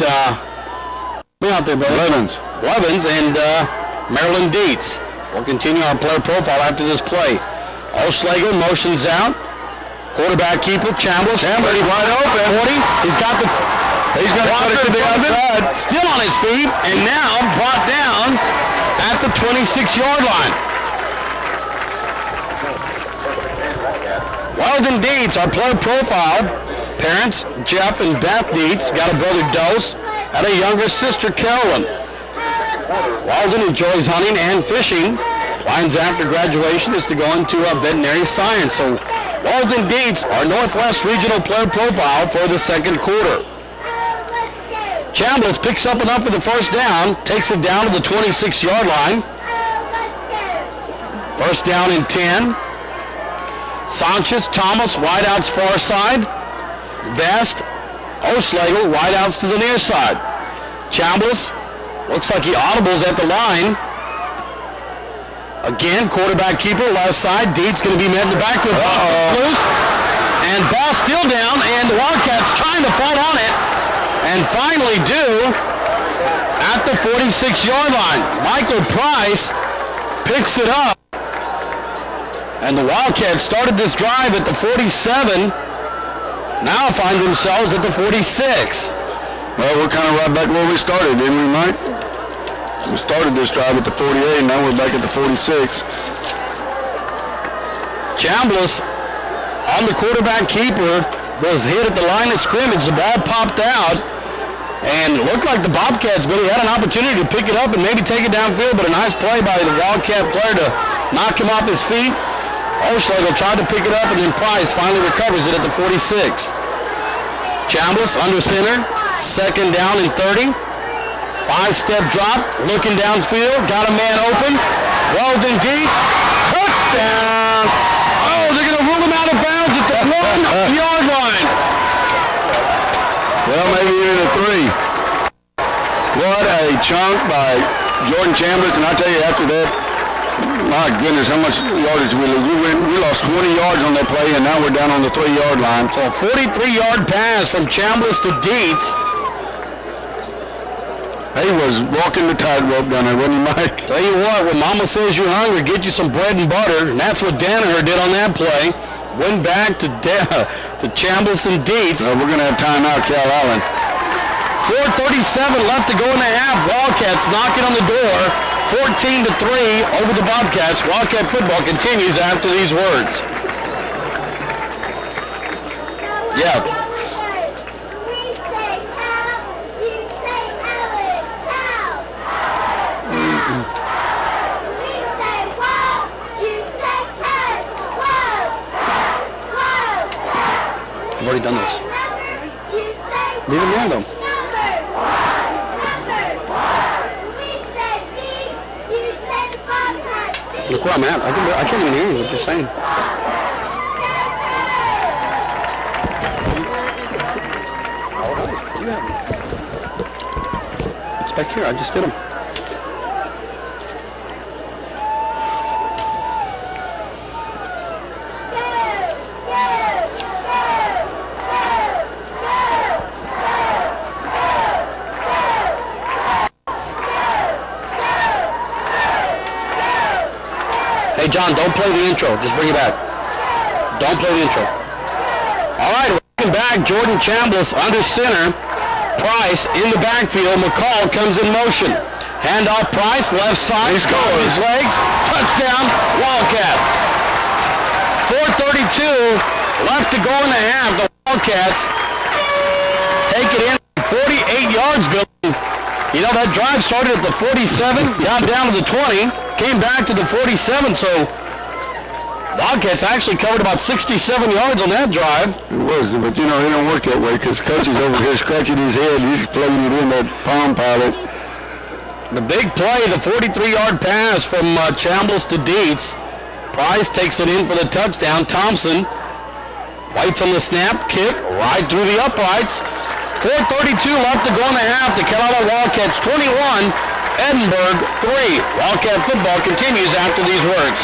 Speaker 1: me out there, brother? Levens and Marilyn Dietz. We'll continue our player profile after this play. O'Schlegel motions out. Quarterback keeper, Chambliss. Chambliss wide open. 40. He's got to put it to the outside. Still on his feet, and now brought down at the 26-yard line. Weldon Dietz, our player profile. Parents, Jeff and Beth Dietz, got a brother Dose, and a younger sister Callallen. Weldon enjoys hunting and fishing. Plans after graduation is to go into veterinary science. So Weldon Dietz, our Northwest Regional player profile for the second quarter. Chambliss picks up enough for the first down, takes it down to the 26-yard line. First down and 10. Sanchez, Thomas, wideouts far side. Vest, O'Schlegel, wideouts to the near side. Chambliss looks like he audibles at the line. Again, quarterback keeper, left side. Dietz going to be met in the backfield. Loose. And ball still down, and the Wildcats trying to fight on it. And finally do at the 46-yard line. Michael Price picks it up. And the Wildcats started this drive at the 47. Now find themselves at the 46.
Speaker 2: Well, we're kind of right back where we started, didn't we, Mike? We started this drive at the 48, and now we're back at the 46.
Speaker 1: Chambliss on the quarterback keeper was hit at the line of scrimmage. The ball popped out, and it looked like the Bobcats really had an opportunity to pick it up and maybe take it downfield, but a nice play by the Wildcat player to knock him off his feet. Oschlegel tried to pick it up, and then Price finally recovers it at the 46. Chambliss under center, second down and 30. Five-step drop, looking downfield, got a man open. Weldon deep, touchdown! Oh, they're going to rule him out of bounds at the 1-yard line.
Speaker 2: Well, maybe even a 3. What a chunk by Jordan Chambliss, and I tell you, after that, my goodness, how much yardage we lose. We lost 20 yards on that play, and now we're down on the 3-yard line.
Speaker 1: So a 43-yard pass from Chambliss to Dietz.
Speaker 2: He was walking the tightrope down there, wasn't he, Mike?
Speaker 1: Tell you what, when Mama says you're hungry, get you some bread and butter, and that's what Danaher did on that play. Went back to Chambliss and Dietz.
Speaker 2: We're going to have timeout, Callallen.
Speaker 1: 4:37 left to go in the half. Wildcats knocking on the door. 14-3 over the Bobcats. Wildcat football continues after these words. Yeah. I've already done this. Leave him there, though. Look where I'm at. I can't even hear you. What you're saying. It's back here. I just did them. Hey, John, don't play the intro. Just bring it back. Don't play the intro. All right, welcome back. Jordan Chambliss under center. Price in the backfield. McCall comes in motion. Handoff Price, left side.
Speaker 2: He scores.
Speaker 1: His legs. Touchdown, Wildcats. 4:32 left to go in the half. The Wildcats take it in 48 yards, Bill. You know, that drive started at the 47, got down to the 20, came back to the 47, so Wildcats actually covered about 67 yards on that drive.
Speaker 2: It was, but you know, it don't work that way because Coach is over here scratching his head. He's plugging it in that Palm Pilot.
Speaker 1: The big play, the 43-yard pass from Chambliss to Dietz. Price takes it in for the touchdown. Thompson waits on the snap, kick right through the uprights. 4:32 left to go in the half. The Callallen Wildcats 21, Edinburg 3. Wildcat football continues after these words.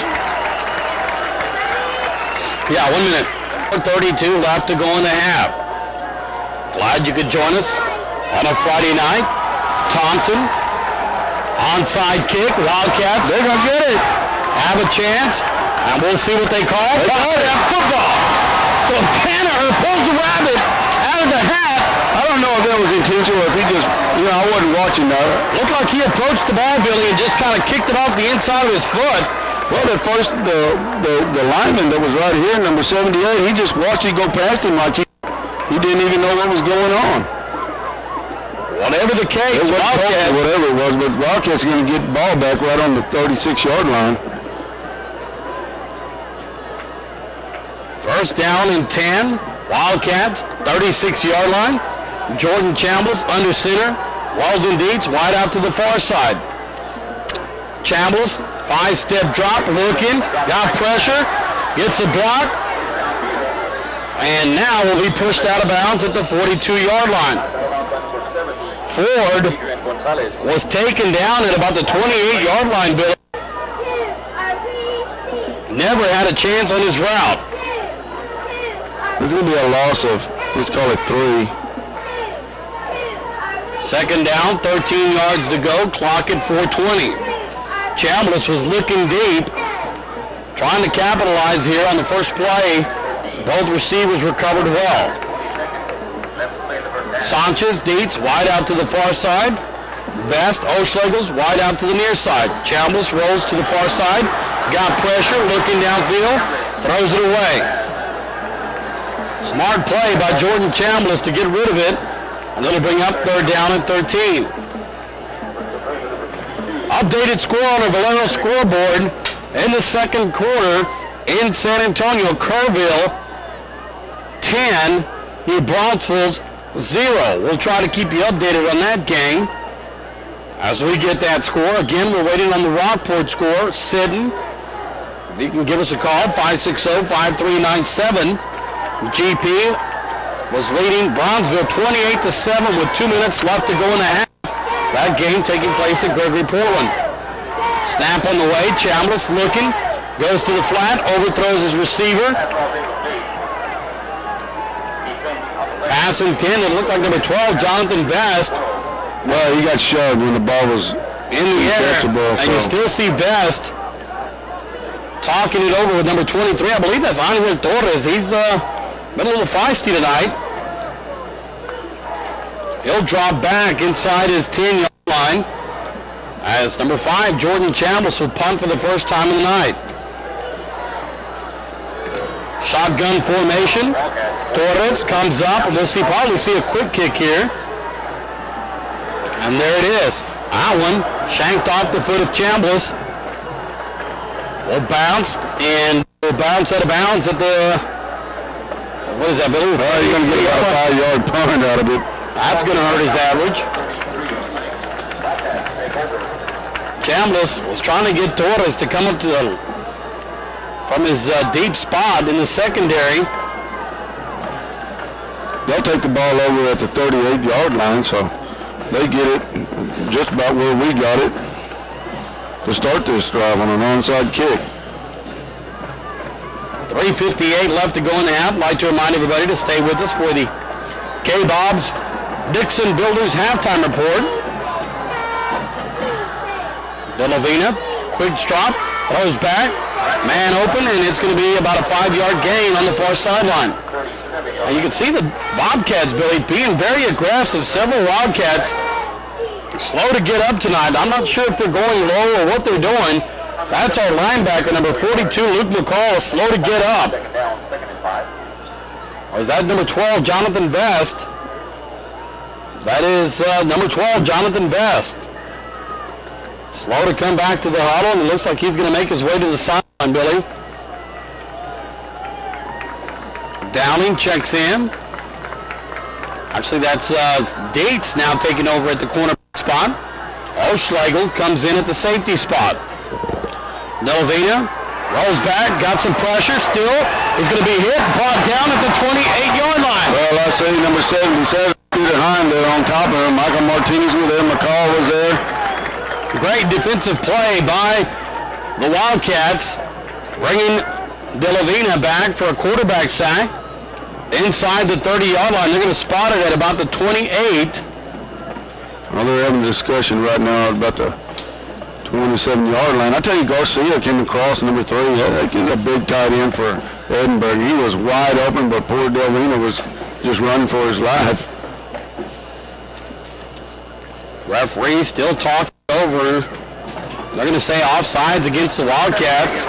Speaker 1: Yeah, 1 minute. 4:32 left to go in the half. Glad you could join us on a Friday night. Thompson, onside kick. Wildcats, they're going to get it. Have a chance, and we'll see what they call. Wildcat football. So Danaher pulls the rabbit out of the hat.
Speaker 2: I don't know if that was intentional or if he just, you know, I wasn't watching that.
Speaker 1: Looked like he approached the ball, Billy, and just kind of kicked it off the inside of his foot.
Speaker 2: Well, at first, the lineman that was right here, number 78, he just watched it go past him like he didn't even know what was going on.
Speaker 1: Whatever the case,
Speaker 2: Wildcats, whatever it was, but Wildcats are going to get the ball back right on the 36-yard line.
Speaker 1: First down and 10. Wildcats, 36-yard line. Jordan Chambliss under center. Weldon Dietz wide out to the far side. Chambliss, 5-step drop, looking, got pressure, gets a block, and now will be pushed out of bounds at the 42-yard line. Ford was taken down at about the 28-yard line, Bill. Never had a chance on his route.
Speaker 2: There's going to be a loss of, let's call it 3.
Speaker 1: Second down, 13 yards to go, clock at 4:20. Chambliss was looking deep, trying to capitalize here on the first play. Both receivers recovered well. Sanchez, Dietz, wide out to the far side. Vest, O'Schlegel's wide out to the near side. Chambliss rolls to the far side. Got pressure, looking downfield, throws it away. Smart play by Jordan Chambliss to get rid of it. And that'll bring up third down and 13. Updated score on the Valero scoreboard in the second quarter in San Antonio. Kerrville 10, New Braunfels 0. We'll try to keep you updated on that game as we get that score. Again, we're waiting on the Rockport score. Sidden, you can give us a call, 560-5397. GP was leading Brownsville 28-7 with 2 minutes left to go in the half. That game taking place at Gregory Portland. Snap on the way, Chambliss looking, goes to the flat, overthrows his receiver. Pass intended, looked like number 12, Jonathan Vest.
Speaker 2: Well, he got shoved when the ball was
Speaker 1: in the air, and you still see Vest talking it over with number 23. I believe that's Angel Torres. He's been a little feisty tonight. He'll drop back inside his 10-yard line as number 5, Jordan Chambliss, will punt for the first time of the night. Shotgun formation. Torres comes up, and we'll probably see a quick kick here. And there it is. Allen shanked off the foot of Chambliss. Will bounce, and will bounce out of bounds at the, what is that, Billy?
Speaker 2: You're going to get about a 5-yard punt out of it.
Speaker 1: That's going to hurt his average. Chambliss was trying to get Torres to come up to from his deep spot in the secondary.
Speaker 2: They'll take the ball over at the 38-yard line, so they get it just about where we got it to start this drive on an onside kick.
Speaker 1: 3:58 left to go in the half. I'd like to remind everybody to stay with us for the K-Bob's Dixon Builders halftime report. De La Vina, quick drop, throws back, man open, and it's going to be about a 5-yard gain on the far sideline. And you can see the Bobcats, Billy, being very aggressive. Several Wildcats slow to get up tonight. I'm not sure if they're going low or what they're doing. That's our linebacker, number 42, Luke McCall, slow to get up. Or is that number 12, Jonathan Vest? That is number 12, Jonathan Vest. Slow to come back to the huddle, and it looks like he's going to make his way to the sideline, Billy. Downing checks in. Actually, that's Dietz now taking over at the corner spot. O'Schlegel comes in at the safety spot. De La Vina rolls back, got some pressure, still is going to be hit, brought down at the 28-yard line.
Speaker 2: Well, I say number 77, Peter Hine there on top of him. Michael Martinez was there, McCall was there.
Speaker 1: Great defensive play by the Wildcats, bringing De La Vina back for a quarterback sack. Inside the 30-yard line, they're going to spot it at about the 28.
Speaker 2: Well, they're having a discussion right now about the 27-yard line. I tell you, Garcia came across, number 3. He's a big tight end for Edinburg. He was wide open, but poor Delvina was just running for his life.
Speaker 1: Referee still talking over. They're going to say offsides against the Wildcats.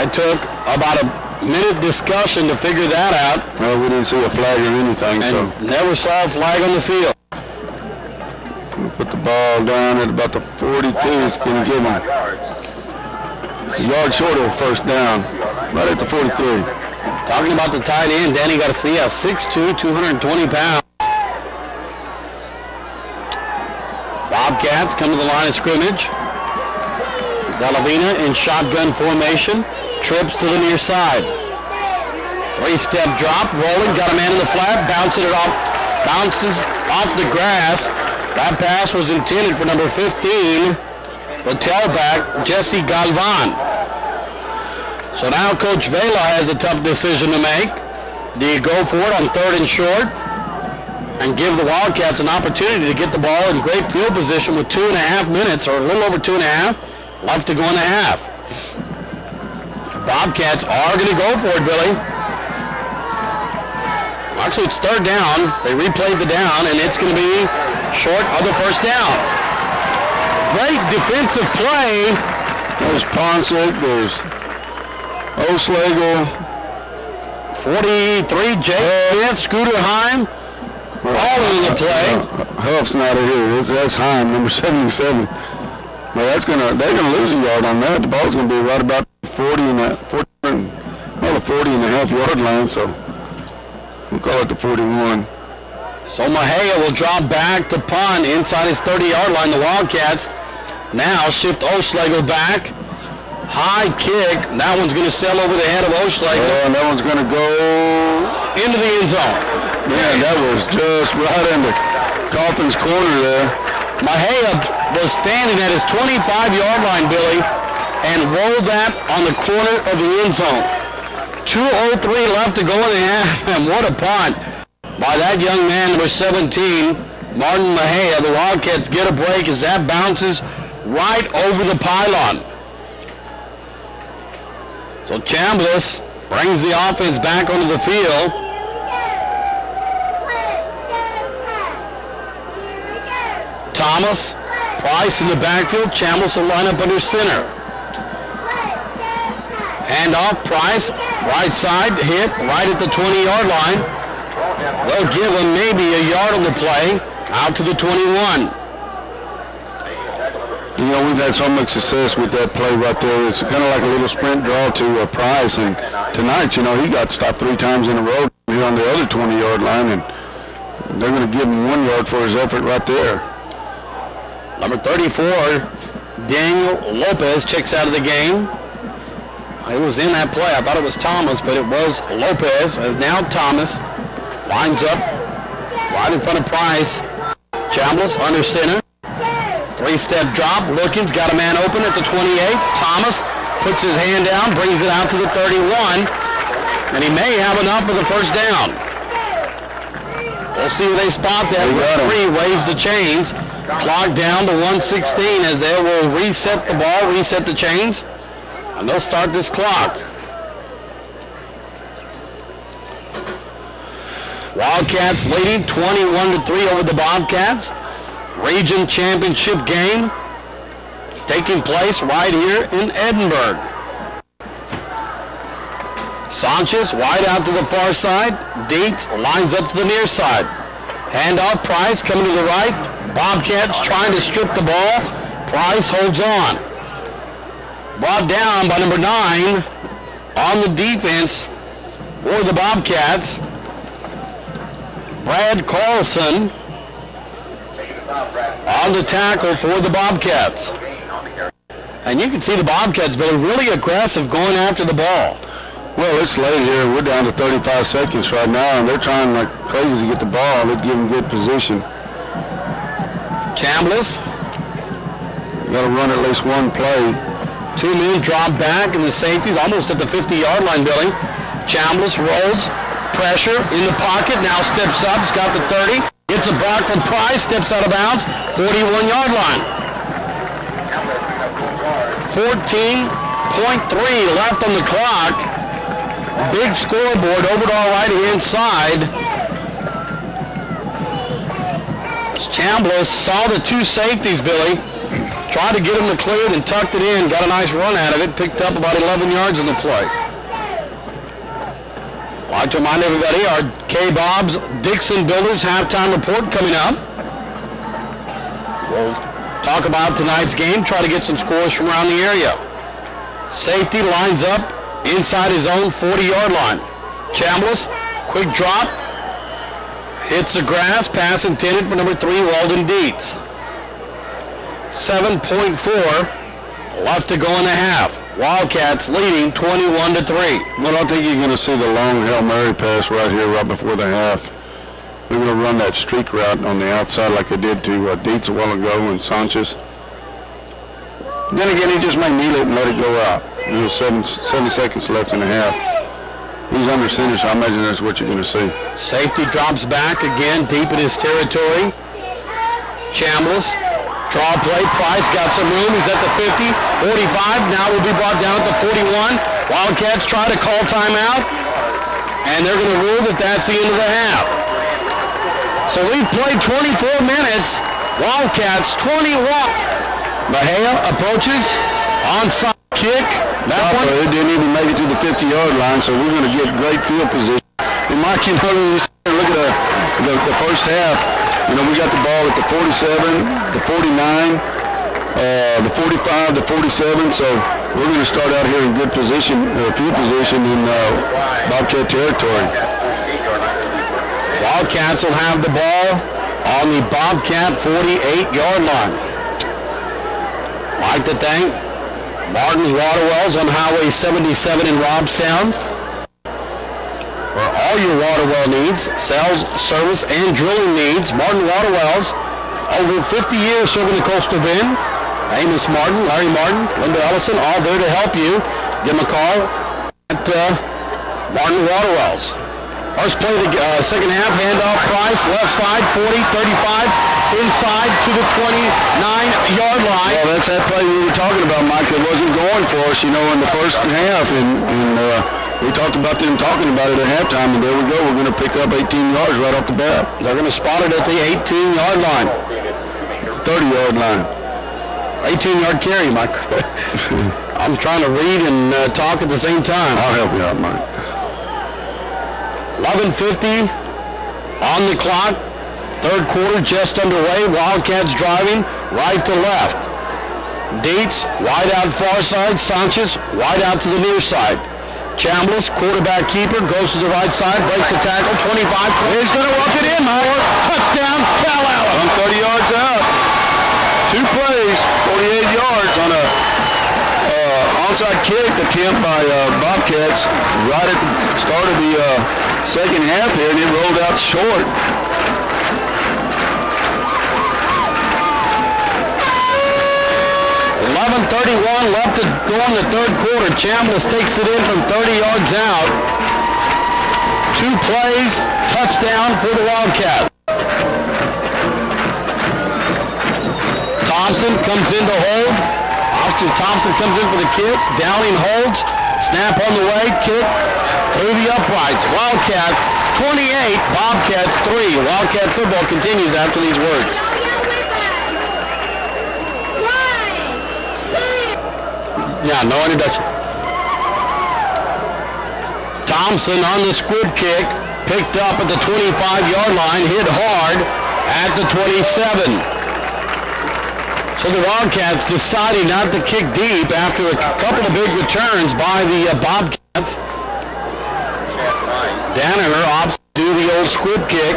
Speaker 1: It took about a minute discussion to figure that out.
Speaker 2: Well, we didn't see a flag or anything,
Speaker 1: and
Speaker 2: so.
Speaker 1: Never saw a flag on the field.
Speaker 2: We'll put the ball down at about the 42. It's going to give him a yard short of first down, right at the 43.
Speaker 1: Talking about the tight end, Danny Garcia, 6'2", 220 pounds. Bobcats come to the line of scrimmage. De La Vina in shotgun formation, trips to the near side. 3-step drop, rolling, got a man in the flat, bounces off the grass. That pass was intended for number 15, the tailback, Jesse Galvan. So now Coach Vela has a tough decision to make. Do you go for it on 3rd and short and give the Wildcats an opportunity to get the ball in great field position with 2.5 minutes, or a little over 2.5, left to go in the half? Bobcats are going to go for it, Billy. Actually, it's third down. They replayed the down, and it's going to be short of the first down. Great defensive play.
Speaker 2: There's Ponsic, there's O'Slagle,
Speaker 1: 43, Jake Smith, Scooter Heim, all in the play.
Speaker 2: Huff's not here. That's Heim, number 77. Well, they're gonna lose a yard on that. The ball's gonna be right about 40 and a half yard line. So we'll call it the 41.
Speaker 1: So Mejia will drop back to punt inside his 30-yard line. The Wildcats now shift O'Slagle back. High kick. That one's going to sail over the head of O'Slagle.
Speaker 2: And that one's going to go
Speaker 1: into the end zone.
Speaker 2: Man, that was just right in the Coffin's corner there.
Speaker 1: Mejia was standing at his 25-yard line, Billy, and rolled that on the corner of the end zone. 2:03 left to go in the half, and what a punt by that young man, number 17, Martin Mejia. The Wildcats get a break as that bounces right over the pylon. So Chambliss brings the offense back onto the field. Thomas, Price in the backfield. Chambliss will line up under center. Handoff, Price, right side, hit right at the 20-yard line. They'll give him maybe a yard on the play, out to the 21.
Speaker 2: You know, we've had so much success with that play right there. It's kind of like a little sprint draw to Price. And tonight, you know, he got stopped 3 times in a row here on the other 20-yard line, and they're going to give him 1 yard for his effort right there.
Speaker 1: Number 34, Daniel Lopez checks out of the game. He was in that play. I thought it was Thomas, but it was Lopez, as now Thomas lines up right in front of Price. Chambliss under center. 3-step drop. Lookins got a man open at the 28. Thomas puts his hand down, brings it out to the 31, and he may have enough for the first down. We'll see where they spot that. Referee waves the chains. Clock down to 1:16 as they will reset the ball, reset the chains, and they'll start this clock. Wildcats leading 21-3 over the Bobcats. Region championship game taking place right here in Edinburg. Sanchez wide out to the far side. Dietz lines up to the near side. Handoff, Price coming to the right. Bobcats trying to strip the ball. Price holds on. Brought down by number 9 on the defense for the Bobcats. Brad Carlson on the tackle for the Bobcats. And you can see the Bobcats being really aggressive going after the ball.
Speaker 2: Well, it's late here. We're down to 35 seconds right now, and they're trying like crazy to get the ball. They're giving good position.
Speaker 1: Chambliss.
Speaker 2: Got to run at least one play.
Speaker 1: 2 men drop back, and the safety's almost at the 50-yard line, Billy. Chambliss rolls. Pressure in the pocket. Now steps up. He's got the 30. Gets a block from Price. Steps out of bounds. 41-yard line. 14.3 left on the clock. Big scoreboard over to our right-hand side. Chambliss saw the 2 safeties, Billy. Tried to get him to clear it and tucked it in. Got a nice run out of it. Picked up about 11 yards in the play. I'd like to remind everybody, our K-Bob's Dixon Builders halftime report coming up. We'll talk about tonight's game, try to get some scores from around the area. Safety lines up inside his own 40-yard line. Chambliss, quick drop, hits the grass, pass intended for number 3, Walden Dietz. 7.4 left to go in the half. Wildcats leading 21-3.
Speaker 2: Well, I think you're going to see the long Hail Mary pass right here, right before the half. They're going to run that streak route on the outside like they did to Dietz a while ago and Sanchez. Then again, he just may kneel it and let it go out. You know, 7 seconds left in the half. He's under center, so I imagine that's what you're going to see.
Speaker 1: Safety drops back again, deep in his territory. Chambliss, draw play. Price got some room. He's at the 50, 45. Now will be brought down at the 41. Wildcats try to call timeout, and they're going to rule that that's the end of the half. So we've played 24 minutes. Wildcats 21. Bahia approaches. Onside kick. That one.
Speaker 2: It didn't even make it to the 50-yard line, so we're going to get great field position. And Mike, you know, look at the first half. You know, we got the ball at the 47, the 49, the 45, the 47. So we're going to start out here in good position, field position in Bobcat territory.
Speaker 1: Wildcats will have the ball on the Bobcat 48-yard line. Like to thank Martin's Waterwells on Highway 77 in Robstown for all your water well needs, sales, service, and drilling needs. Martin Waterwells, over 50 years serving the coastal bend. Amos Martin, Larry Martin, Linda Ellison, all there to help you. Give them a call at Martin Waterwells. First play of the second half, handoff, Price, left side, 40, 35, inside to the 29-yard line.
Speaker 2: Well, that's that play we were talking about, Mike, that wasn't going for us, you know, in the first half. And we talked about them talking about it at halftime, and there we go. We're going to pick up 18 yards right off the bat.
Speaker 1: They're going to spot it at the 18-yard line.
Speaker 2: 30-yard line.
Speaker 1: 18-yard carry, Mike. I'm trying to read and talk at the same time.
Speaker 2: I'll help you out, Mike.
Speaker 1: 11:50 on the clock. Third quarter just underway. Wildcats driving right to left. Dietz, wide out far side. Sanchez, wide out to the near side. Chambliss, quarterback keeper, goes to the right side, breaks the tackle, 25.
Speaker 2: He's going to walk it in, Mike.
Speaker 1: Touchdown, Callallen.
Speaker 2: I'm 30 yards out. 2 plays, 48 yards on a onside kick attempt by Bobcats right at the start of the second half here, and it rolled out short.
Speaker 1: .31 left to go in the third quarter. Chambliss takes it in from 30 yards out. 2 plays, touchdown for the Wildcats. Thompson comes in to hold. Officer Thompson comes in for the kick. Downing holds. Snap on the way. Kick through the uprights. Wildcats 28, Bobcats 3. Wildcat football continues after these words. Yeah, no introduction. Thompson on the squib kick. Picked up at the 25-yard line. Hit hard at the 27. So the Wildcats deciding not to kick deep after a couple of big returns by the Bobcats. Danaher opts to do the old squib kick,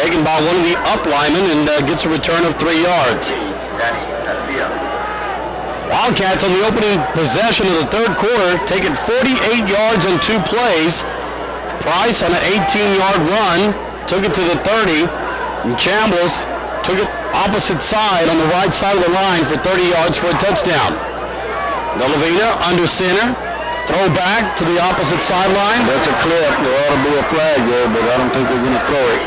Speaker 1: taken by one of the up linemen, and gets a return of 3 yards. Wildcats on the opening possession of the third quarter, taking 48 yards on 2 plays. Price on an 18-yard run, took it to the 30, and Chambliss took it opposite side on the right side of the line for 30 yards for a touchdown. Delavina under center, throw back to the opposite sideline.
Speaker 2: That's a clip. There ought to be a flag there, but I don't think they're going to throw it.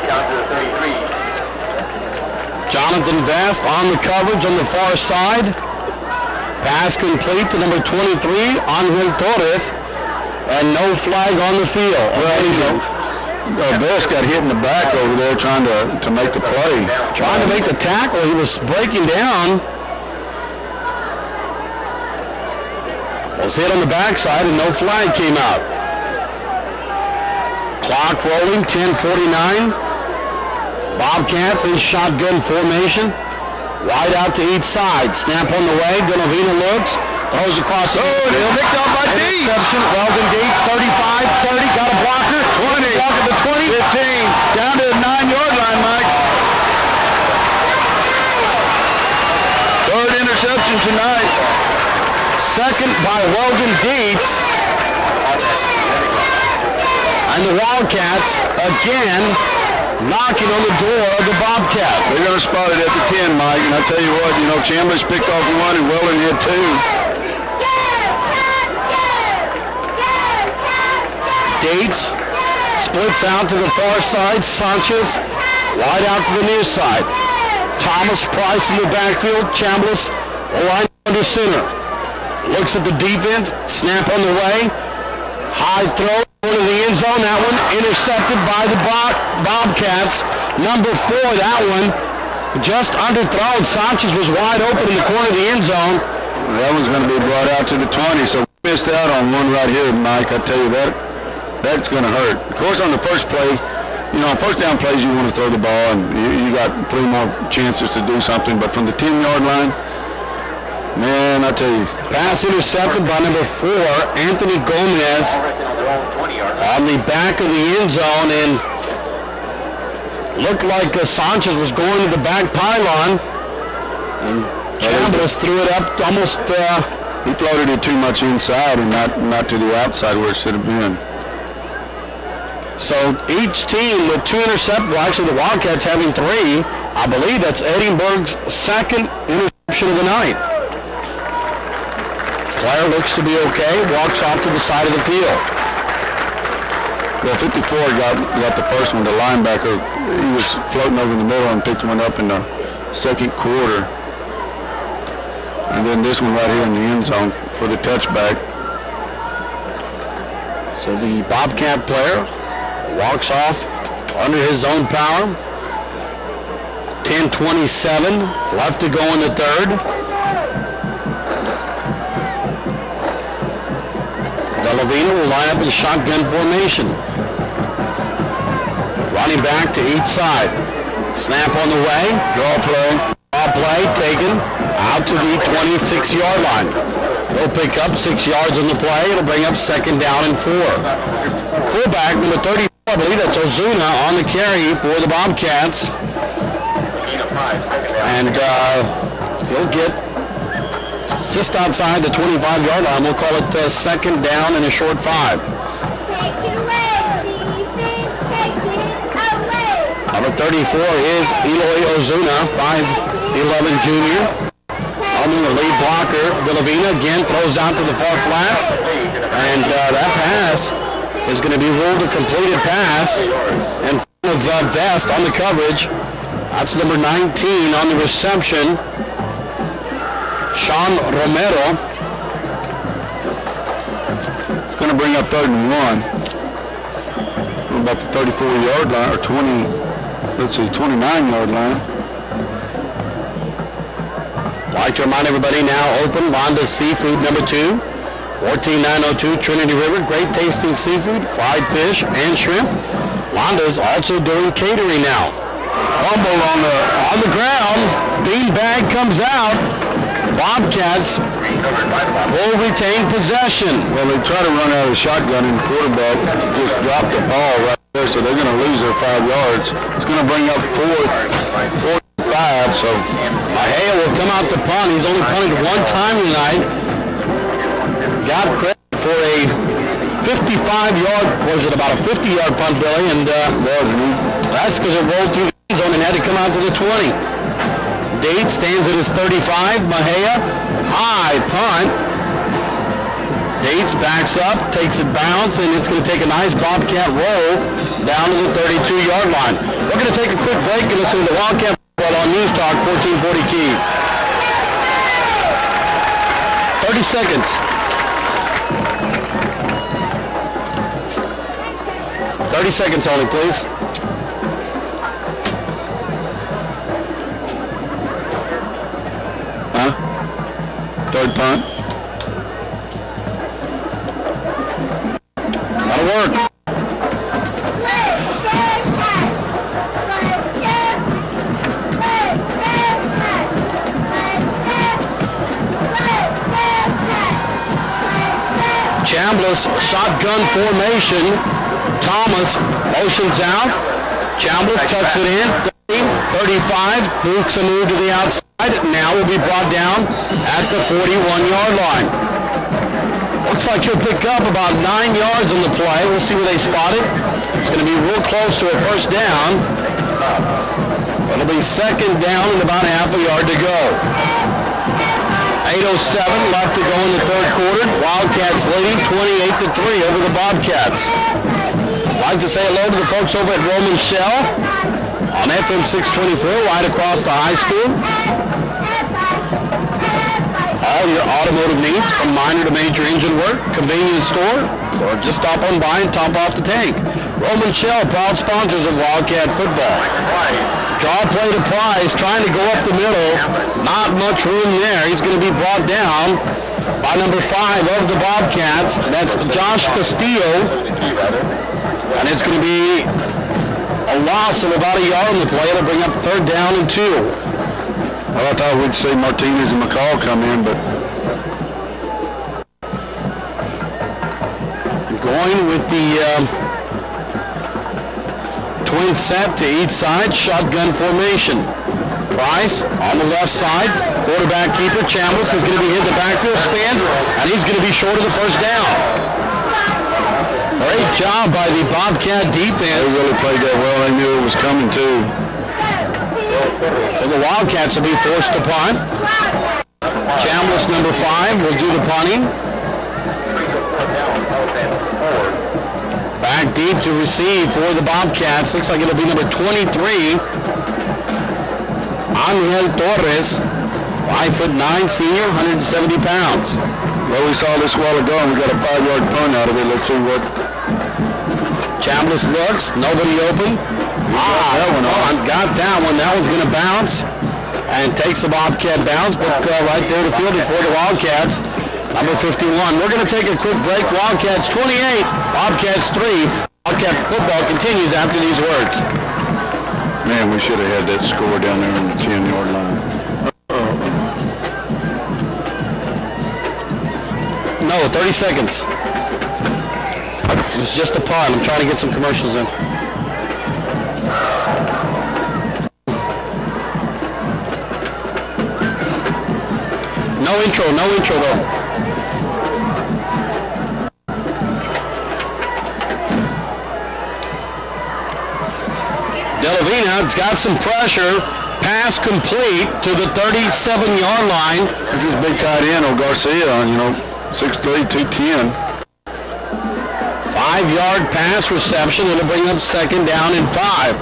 Speaker 1: Jonathan Vest on the coverage on the far side. Pass complete to number 23, Angel Torres, and no flag on the field.
Speaker 2: Vest got hit in the back over there trying to make the play.
Speaker 1: Trying to make the tackle. He was breaking down. Was hit on the backside and no flag came out. Clock rolling, 10:49. Bobcats in shotgun formation. Wide out to each side. Snap on the way. Delavina looks. Throws across the field.
Speaker 2: Picked off by Dietz.
Speaker 1: Interception. Weldon Dietz, 35, 30. Got a blocker.
Speaker 2: 20.
Speaker 1: Block at the 20.
Speaker 2: 15. Down to the 9-yard line, Mike. Third interception tonight.
Speaker 1: Second by Weldon Dietz. And the Wildcats again knocking on the door of the Bobcats.
Speaker 2: They're going to spot it at the 10, Mike. And I tell you what, you know, Chambliss picked off 1 and Weldon had 2.
Speaker 1: Dietz splits out to the far side. Sanchez wide out to the near side. Thomas Price in the backfield. Chambliss line under center. Looks at the defense. Snap on the way. High throw into the end zone. That one intercepted by the Bobcats. Number 4, that one just underthrown. Sanchez was wide open in the corner of the end zone.
Speaker 2: That one's going to be brought out to the 20, so we missed out on one right here, Mike. I tell you that's going to hurt. Of course, on the first play, on first down plays, you want to throw the ball, and you got 3 more chances to do something. But from the 10-yard line, man, I tell you.
Speaker 1: Pass intercepted by number 4, Anthony Gomez, on the back of the end zone, and looked like Sanchez was going to the back pylon. And Chambliss threw it up almost.
Speaker 2: He floated it too much inside and not to the outside where it should have been.
Speaker 1: So each team with 2 interceptions, well, actually the Wildcats having 3. I believe that's Edinburg's second interception of the night. Player looks to be okay, walks off to the side of the field.
Speaker 2: Well, 54 got the first one, the linebacker. He was floating over in the middle and picked one up in the second quarter. And then this one right here in the end zone for the touchback.
Speaker 1: So the Bobcat player walks off under his own power. 10:27 left to go in the third. Delavina will line up in shotgun formation. Running back to each side. Snap on the way. Draw play. Draw play taken out to the 26-yard line. They'll pick up 6 yards on the play. It'll bring up second down and 4. Fullback number 34, I believe that's Ozuna on the carry for the Bobcats. And he'll get just outside the 25-yard line. We'll call it second down and a short 5.
Speaker 3: Take it away, defense. Take it away.
Speaker 1: Number 34 is Eloy Ozuna, 5'11" junior. The lead blocker, Delavina, again throws out to the far flat. And that pass is going to be ruled a completed pass. In front of Vest on the coverage. That's number 19 on the reception. Sean Romero.
Speaker 2: It's going to bring up 3rd and 1. About the 34-yard line, or 29-yard line.
Speaker 1: I'd like to remind everybody now open Londa's Seafood number 2, 14902 Trinity River. Great tasting seafood, fried fish, and shrimp. Londa's also doing catering now. Fumble on the ground. Beanbag comes out. Bobcats will retain possession.
Speaker 2: Well, they try to run out of the shotgun and the quarterback just dropped the ball right there, so they're going to lose their 5 yards. It's going to bring up 4 5, so
Speaker 1: Mahea will come out to punt. He's only punted 1 time tonight. Got credit for a 55-yard, was it about a 50-yard punt, Billy? And that's because it rolled through the end zone and had to come out to the 20. Date stands at his 35. Mahea, high punt. Dates backs up, takes it bounce, and it's going to take a nice Bobcat roll down to the 32-yard line. We're going to take a quick break and listen to the Wildcat on News Talk 1440 Keys. 30 seconds. 30 seconds only, please.
Speaker 2: Third punt.
Speaker 1: That'll work. Chambliss shotgun formation. Thomas motions out. Chambliss tucks it in. 35. Books a move to the outside. Now will be brought down at the 41-yard line. Looks like he'll pick up about 9 yards on the play. We'll see where they spot it. It's going to be real close to a first down. It'll be second down and about half a yard to go. 8:07 left to go in the third quarter. Wildcats leading 28-3 over the Bobcats. I'd like to say hello to the folks over at Roman Shell on FM 624 right across the high school. All your automotive needs from minor to major engine work, convenience store, Or just stop on by and top off the tank. Roman Shell, proud sponsors of Wildcat football. Draw play to Price, trying to go up the middle. Not much room there. He's going to be brought down by number 5 of the Bobcats. That's Josh Castillo. And it's going to be a loss of about a yard on the play. It'll bring up 3rd down and 2.
Speaker 2: Well, I thought we'd see Martinez and McCall come in, but
Speaker 1: going with the twin set to each side, shotgun formation. Price on the left side, quarterback keeper Chambliss is going to be hit the backfield, spins, and he's going to be short of the 1st down. Great job by the Bobcat defense.
Speaker 2: they really played that well. They knew it was coming too.
Speaker 1: So the Wildcats will be forced to punt. Chambliss, number 5, will do the punting. Back deep to receive for the Bobcats. Looks like it'll be number 23. Angel Torres, 5'9", senior, 170 pounds.
Speaker 2: Well, we saw this a while ago, and we got a 5-yard punt out of it. Let's see what.
Speaker 1: Chambliss looks, nobody open. Got that one. That one's going to bounce and takes the Bobcat bounce, but right there to field it for the Wildcats. Number 51. We're going to take a quick break. Wildcats 28, Bobcats 3. Wildcat football continues after these words.
Speaker 2: Man, we should have had that score down there on the 10-yard line.
Speaker 1: No, 30 seconds. It was just a punt. I'm trying to get some commercials in. No intro though. Delavina's got some pressure. Pass complete to the 37-yard line.
Speaker 2: This is big tight end, Garcia, 6'3", 210.
Speaker 1: 5-yard pass reception. It'll bring up 2nd down and 5.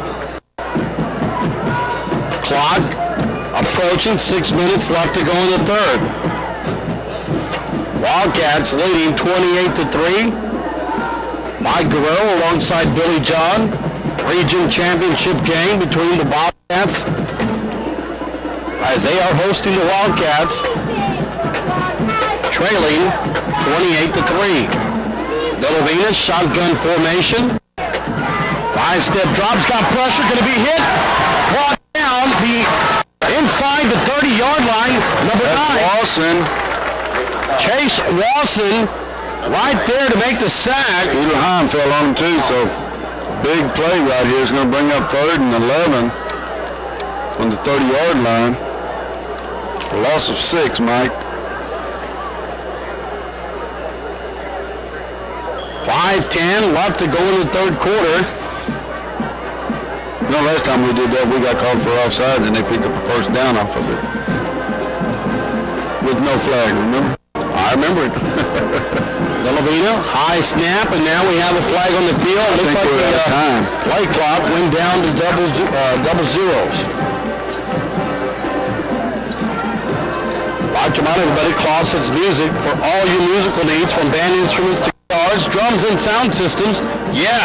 Speaker 1: Clock approaching, 6 minutes left to go in the 3rd. Wildcats leading 28-3. Mike Guerrero alongside Billy John. Region championship game between the Bobcats as they are hosting the Wildcats, trailing 28-3. Delavina, shotgun formation. 5-step drops, got pressure, going to be hit. Brought down inside the 30-yard line, number 9.
Speaker 2: Lawson.
Speaker 1: Chase Lawson right there to make the sack.
Speaker 2: Peter Hahn fell on him too, so big play right here is going to bring up 3rd and 11 on the 30-yard line. A loss of 6, Mike.
Speaker 1: 5:10 left to go in the 3rd quarter.
Speaker 2: Last time we did that, we got called for offsides and they picked up a 1st down off of it. With no flag, remember?
Speaker 1: I remember it. Delavina, high snap, and now we have a flag on the field. It looks like the play clock went down to double zeros. Watch them out, everybody. Clausen's Music for all your musical needs, from band instruments to guitars, drums, and sound systems. Yeah,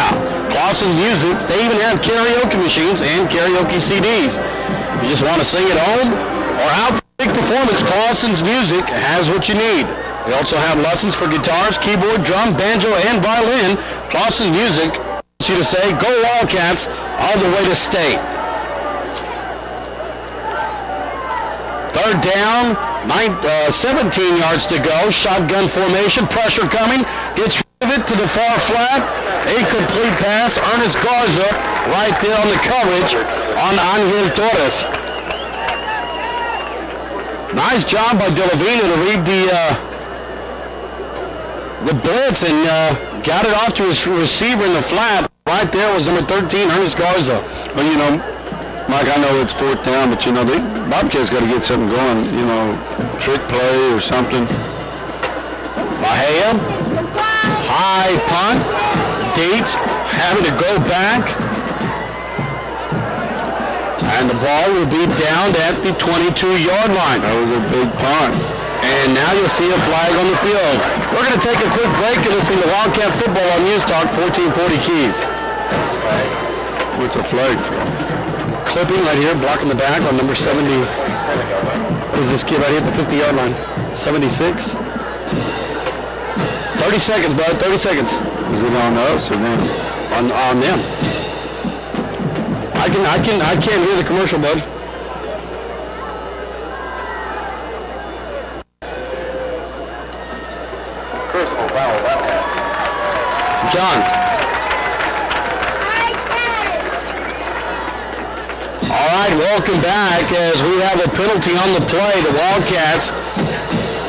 Speaker 1: Clausen's Music. They even have karaoke machines and karaoke CDs. If you just want to sing at home or out for big performance, Clausen's Music has what you need. We also have lessons for guitars, keyboard, drum, banjo, and violin. Clausen's Music wants you to say, "Go Wildcats," all the way to state. 3rd down, 17 yards to go. Shotgun formation, pressure coming. Gets rid of it to the far flat. Incomplete pass. Ernest Garza right there on the coverage on Angel Torres. Nice job by Delavina to read the blitz and got it off to his receiver in the flat. Right there was number 13, Ernest Garza.
Speaker 2: Well, Mike, I know it's 4th down, but the Bobcats got to get something going. Trick play or something.
Speaker 1: Bahia, high punt. Gates having to go back. And the ball will be down at the 22-yard line.
Speaker 2: That was a big punt.
Speaker 1: And now you'll see a flag on the field. We're going to take a quick break and listen to Wildcat football on News Talk 1440 Keys.
Speaker 2: What's a flag for?
Speaker 1: Clipping right here, blocking the back on number 70. What is this kid right here at the 50-yard line? 76? 30 seconds, bud. 30 seconds.
Speaker 2: Is it on us or them?
Speaker 1: On them. I can't hear the commercial, bud.
Speaker 2: Personal foul.
Speaker 1: John. All right, welcome back as we have a penalty on the play. The Wildcats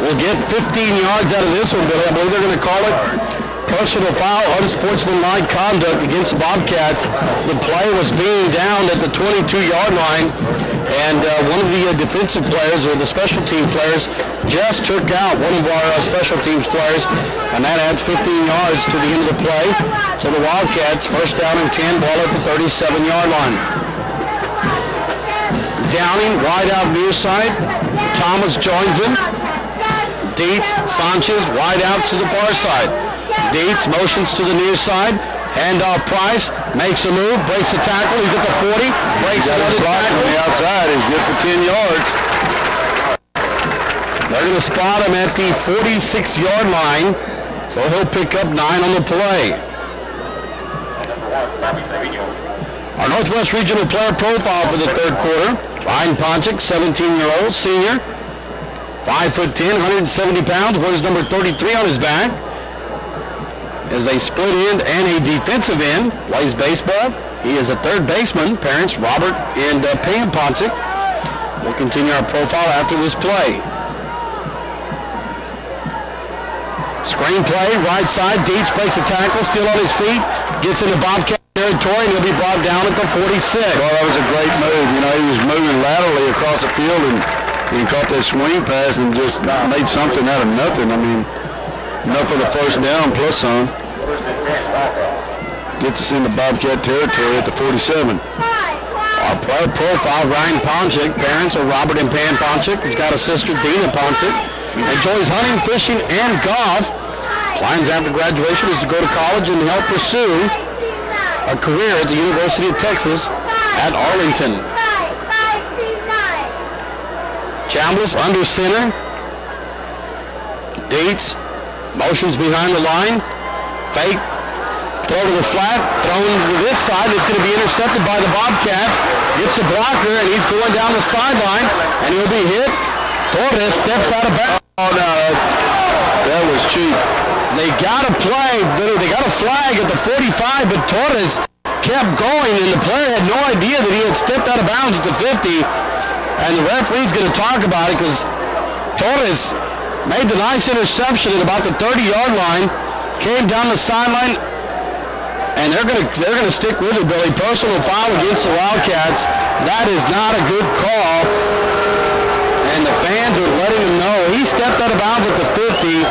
Speaker 1: will get 15 yards out of this one, Billy. I believe they're going to call it personal foul, unsportsmanlike conduct against the Bobcats. The play was being down at the 22-yard line, and one of the defensive players, or the special team players, just took out one of our special teams players, and that adds 15 yards to the end of the play. So the Wildcats, first down and 10, ball at the 37-yard line. Downing, wide out near side. Thomas joins him. Dietz, Sanchez, wide out to the far side. Dietz motions to the near side. Handoff Price, makes a move, breaks the tackle. He's at the 40, breaks another tackle.
Speaker 2: On the outside, he's good for 10 yards.
Speaker 1: They're going to spot him at the 46-yard line, so he'll pick up 9 on the play. Our Northwest Regional player profile for the third quarter. Ryan Ponchik, 17-year-old senior, 5'10", 170 pounds, wears number 33 on his back. Is a split end and a defensive end, plays baseball. He is a third baseman. Parents Robert and Pam Ponchik. We'll continue our profile after this play. Screen play, right side. Dietz breaks the tackle, still on his feet. Gets into Bobcat territory, and he'll be brought down at the 46.
Speaker 2: Well, that was a great move. You know, he was moving laterally across the field and he caught that swing pass and just made something out of nothing. I mean, enough for the first down plus some. Gets us into Bobcat territory at the 47.
Speaker 1: Our player profile, Ryan Ponchik. Parents are Robert and Pam Ponchik. He's got a sister, Dina Ponchik. Enjoys hunting, fishing, and golf. Plans after graduation is to go to college and help pursue a career at the University of Texas at Arlington. Chambliss under center. Dietz motions behind the line. Fake. Throw to the flat. Thrown to this side. It's going to be intercepted by the Bobcats. Gets a blocker, and he's going down the sideline, and he'll be hit. Torres steps out of bounds.
Speaker 2: Oh, no. That was cheap.
Speaker 1: They got a play. They got a flag at the 45, but Torres kept going, and the player had no idea that he had stepped out of bounds at the 50. And the referee's going to talk about it because Torres made the nice interception at about the 30-yard line, came down the sideline, and they're going to stick with it, Billy. Personal foul against the Wildcats. That is not a good call. And the fans are letting him know he stepped out of bounds at the 50.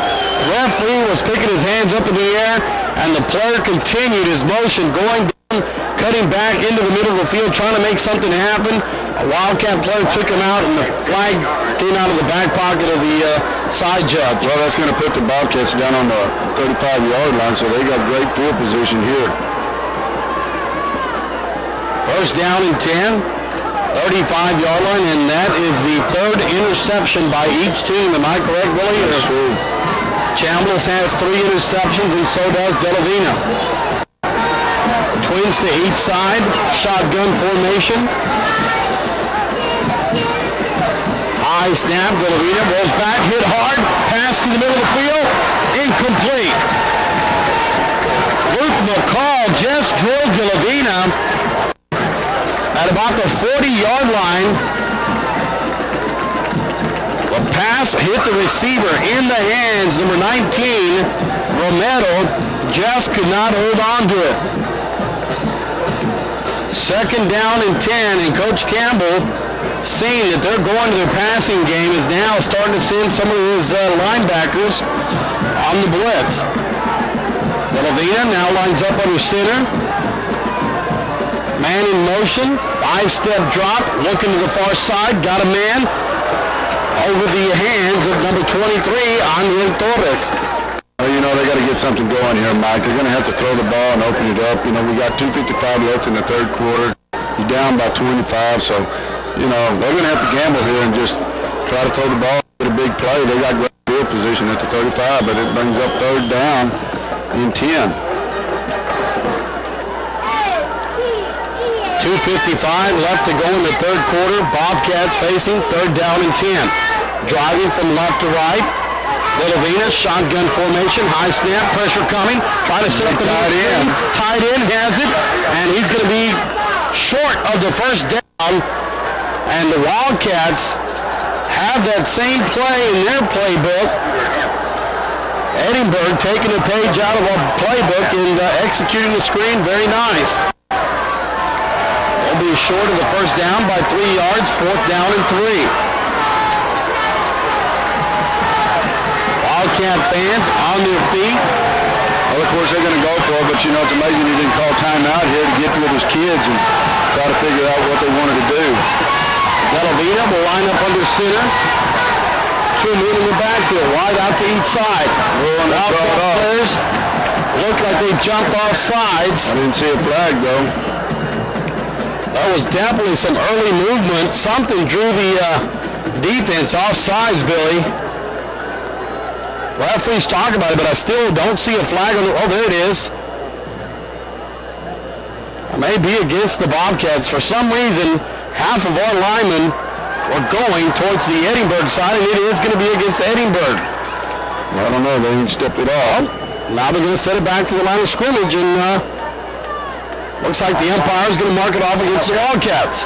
Speaker 1: Referee was picking his hands up in the air, and the player continued his motion, going down, cutting back into the middle of the field, trying to make something happen. A Wildcat player took him out, and the flag came out of the back pocket of the side judge.
Speaker 2: Well, that's going to put the Bobcats down on the 35-yard line, so they got great field position here.
Speaker 1: First down and 10, 35-yard line, and that is the third interception by each team. Am I correct, Willie?
Speaker 2: That's true.
Speaker 1: Chambliss has 3 interceptions, and so does Delavina. Twins to each side, shotgun formation. High snap, Delavina rolls back, hit hard, pass to the middle of the field, incomplete. Luke McCall just drilled Delavina at about the 40-yard line. The pass hit the receiver in the hands, number 19, Romero, just could not hold on to it. Second down and 10, and Coach Campbell, seeing that they're going to their passing game, is now starting to send some of his linebackers on the blitz. Delavina now lines up under center. Man in motion, 5-step drop, looking to the far side, got a man. over the hands of number 23, Angel Torres.
Speaker 2: Well, you know, they got to get something going here, Mike. They're going to have to throw the ball and open it up. You know, we got 2:55 left in the third quarter. You're down by 25, so, you know, they're going to have to gamble here and just try to throw the ball, get a big play. They got great field position at the 35, but it brings up third down in 10.
Speaker 1: 2:55 left to go in the third quarter. Bobcats facing third down and 10. Driving from left to right. Villavina, shotgun formation, high snap, pressure coming. Try to set up the tight end. Tight end has it, and he's going to be short of the first down. And the Wildcats have that same play in their playbook. Edinburg taking a page out of a playbook and executing the screen very nice. They'll be short of the first down by 3 yards, fourth down and 3. Wildcat fans on their feet.
Speaker 2: Well, of course, they're going to go for it, but, you know, it's amazing he didn't call timeout here to get with his kids and try to figure out what they wanted to do.
Speaker 1: Villavina will line up under center. 2 men in the backfield, wide out to each side. Wildcat players look like they jumped off sides.
Speaker 2: I didn't see a flag, though.
Speaker 1: That was definitely some early movement. Something drew the defense off sides, Billy. Referees talk about it, but I still don't see a flag on the... Oh, there it is. It may be against the Bobcats. For some reason, half of our linemen were going towards the Edinburg side, and it is going to be against Edinburg.
Speaker 2: Well, I don't know. They didn't step it off.
Speaker 1: Now they're going to set it back to the line of scrimmage, and looks like the umpire is going to mark it off against the Wildcats.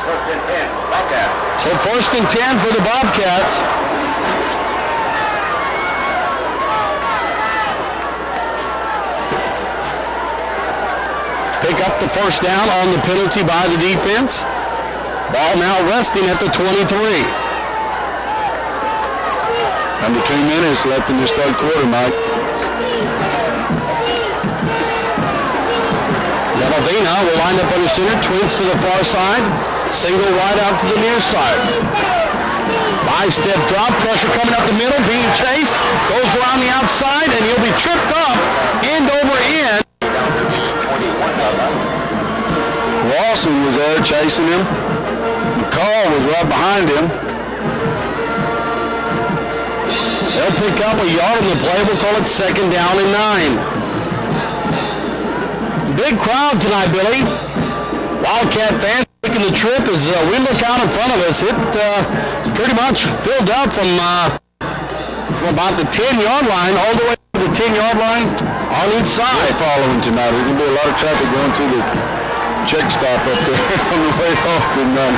Speaker 1: So first and 10 for the Bobcats. Pick up the first down on the penalty by the defense. Ball now resting at the 23.
Speaker 2: Under 2 minutes left in this third quarter, Mike.
Speaker 1: Villavina will line up under center, twins to the far side, single wide out to the near side. 5-step drop, pressure coming up the middle, being chased, goes around the outside, and he'll be tripped up, end over end.
Speaker 2: Lawson was there chasing him. McCall was right behind him.
Speaker 1: They'll pick up a yard on the play. We'll call it second down and 9. Big crowd tonight, Billy. Wildcat fans making the trip as we look out in front of us. It pretty much filled up from about the 10-yard line all the way to the 10-yard line on each side.
Speaker 2: We're following tonight. There's going to be a lot of traffic going through the check stop up there on the way off tonight.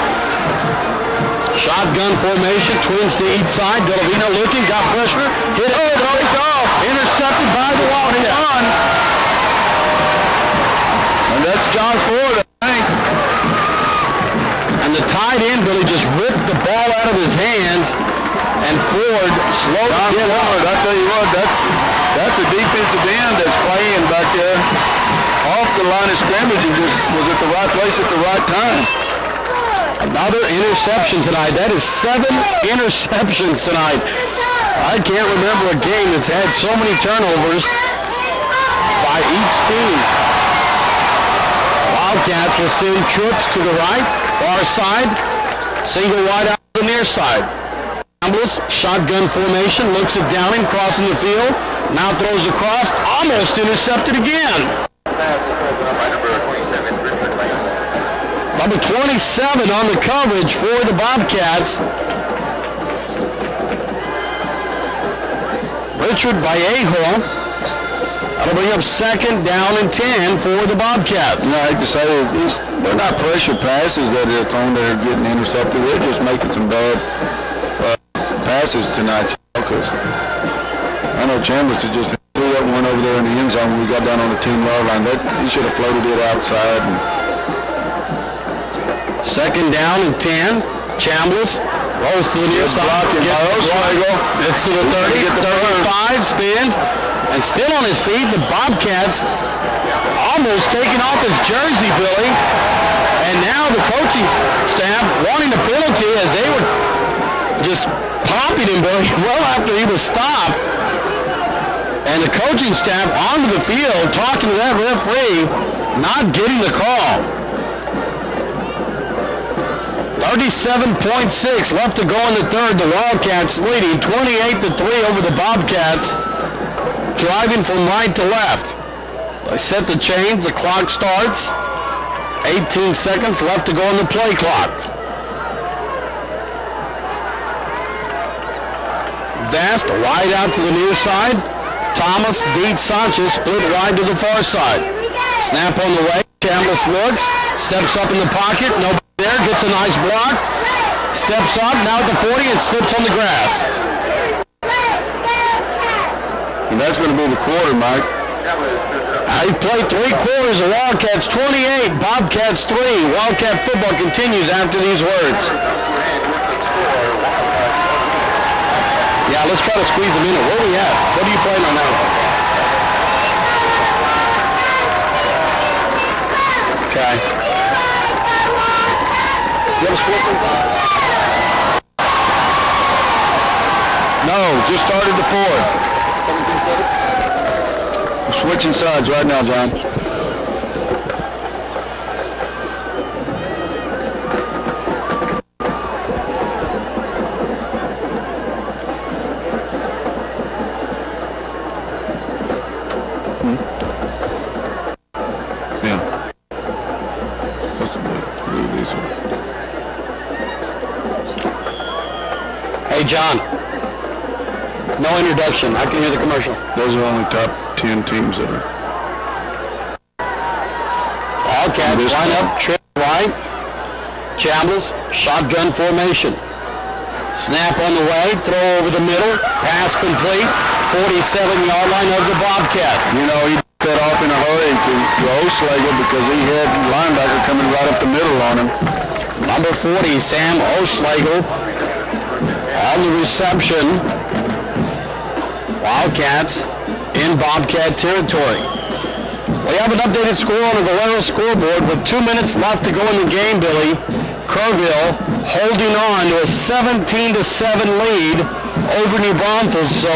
Speaker 1: Shotgun formation, twins to each side. Villavina looking, got pressure, hit it, goes off, intercepted by the Wildcat.
Speaker 2: And that's John Ford, I think.
Speaker 1: And the tight end, Billy, just ripped the ball out of his hands, and Ford slowed
Speaker 2: John
Speaker 1: it
Speaker 2: Ford, I tell you what, that's a defensive end that's playing back there off the line of scrimmage and just was at the right place at the right time.
Speaker 1: Another interception tonight. That is 7 interceptions tonight. I can't remember a game that's had so many turnovers by each team. Wildcats will send trips to the right, far side, single wide out to the near side. Campbell's shotgun formation, looks at Downing, crossing the field, now throws across, almost intercepted again. Number 27 on the coverage for the Bobcats. Richard Vallejo. That'll bring up second down and 10 for the Bobcats.
Speaker 2: You know, I hate to say it, they're not pressure passes that are thrown that are getting intercepted. They're just making some bad passes tonight. Because I know Chambers just threw that one over there in the end zone when we got down on the 10-yard line. He should have floated it outside.
Speaker 1: Second down and 10. Chambliss rolls to the near side. It's to the 30, 35, spins, and still on his feet. The Bobcats almost taking off his jersey, Billy. And now the coaching staff wanting a penalty as they were just popping him well after he was stopped. And the coaching staff onto the field talking to that referee, not getting the call. 37.6 left to go in the third. The Wildcats leading 28-3 over the Bobcats, driving from right to left. They set the chains. The clock starts. 18 seconds left to go on the play clock. Vast wide out to the near side. Thomas beats Sanchez, split wide to the far side. Snap on the way. Chambliss looks, steps up in the pocket. Nobody there, gets a nice block. Steps up, now at the 40, and slips on the grass.
Speaker 2: And that's going to be the quarter, Mike.
Speaker 1: He played 3 quarters. The Wildcats 28, Bobcats 3. Wildcat football continues after these words. Yeah, let's try to squeeze them in. Where are we at? What are you playing on now? Okay. You have a score?
Speaker 2: No, just started the 4. We're switching sides right now, John.
Speaker 1: Hey, John. No introduction. I can hear the commercial.
Speaker 2: Those are only top 10 teams that are.
Speaker 1: Wildcats line up, trip right. Chambliss, shotgun formation. Snap on the way, throw over the middle, pass complete, 47-yard line of the Bobcats.
Speaker 2: You know, he cut off in a hurry to O'Slager because he had linebacker coming right up the middle on him.
Speaker 1: Number 40, Sam O'Slager on the reception. Wildcats in Bobcat territory. We have an updated score on the Valero scoreboard with 2 minutes left to go in the game, Billy. Kerrville holding on to a 17-7 lead over New Braunfels. So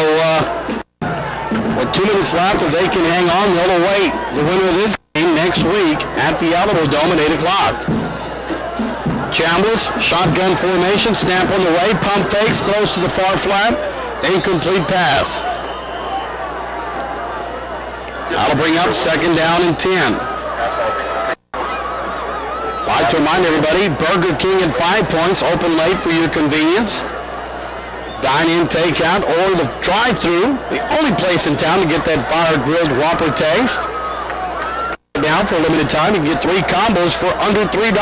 Speaker 1: with 2 minutes left, if they can hang on, they'll await the winner of this game next week at the Alamo Dome at 8 o'clock. Chambliss, shotgun formation, snap on the way, pump fakes, throws to the far flat, incomplete pass. That'll bring up second down and 10. I'd like to remind everybody, Burger King at 5 Points, open late for your convenience. Dine-in, takeout, or the drive-thru, the only place in town to get that fire-grilled Whopper taste. Now, for a limited time, you can get 3 combos for under $3.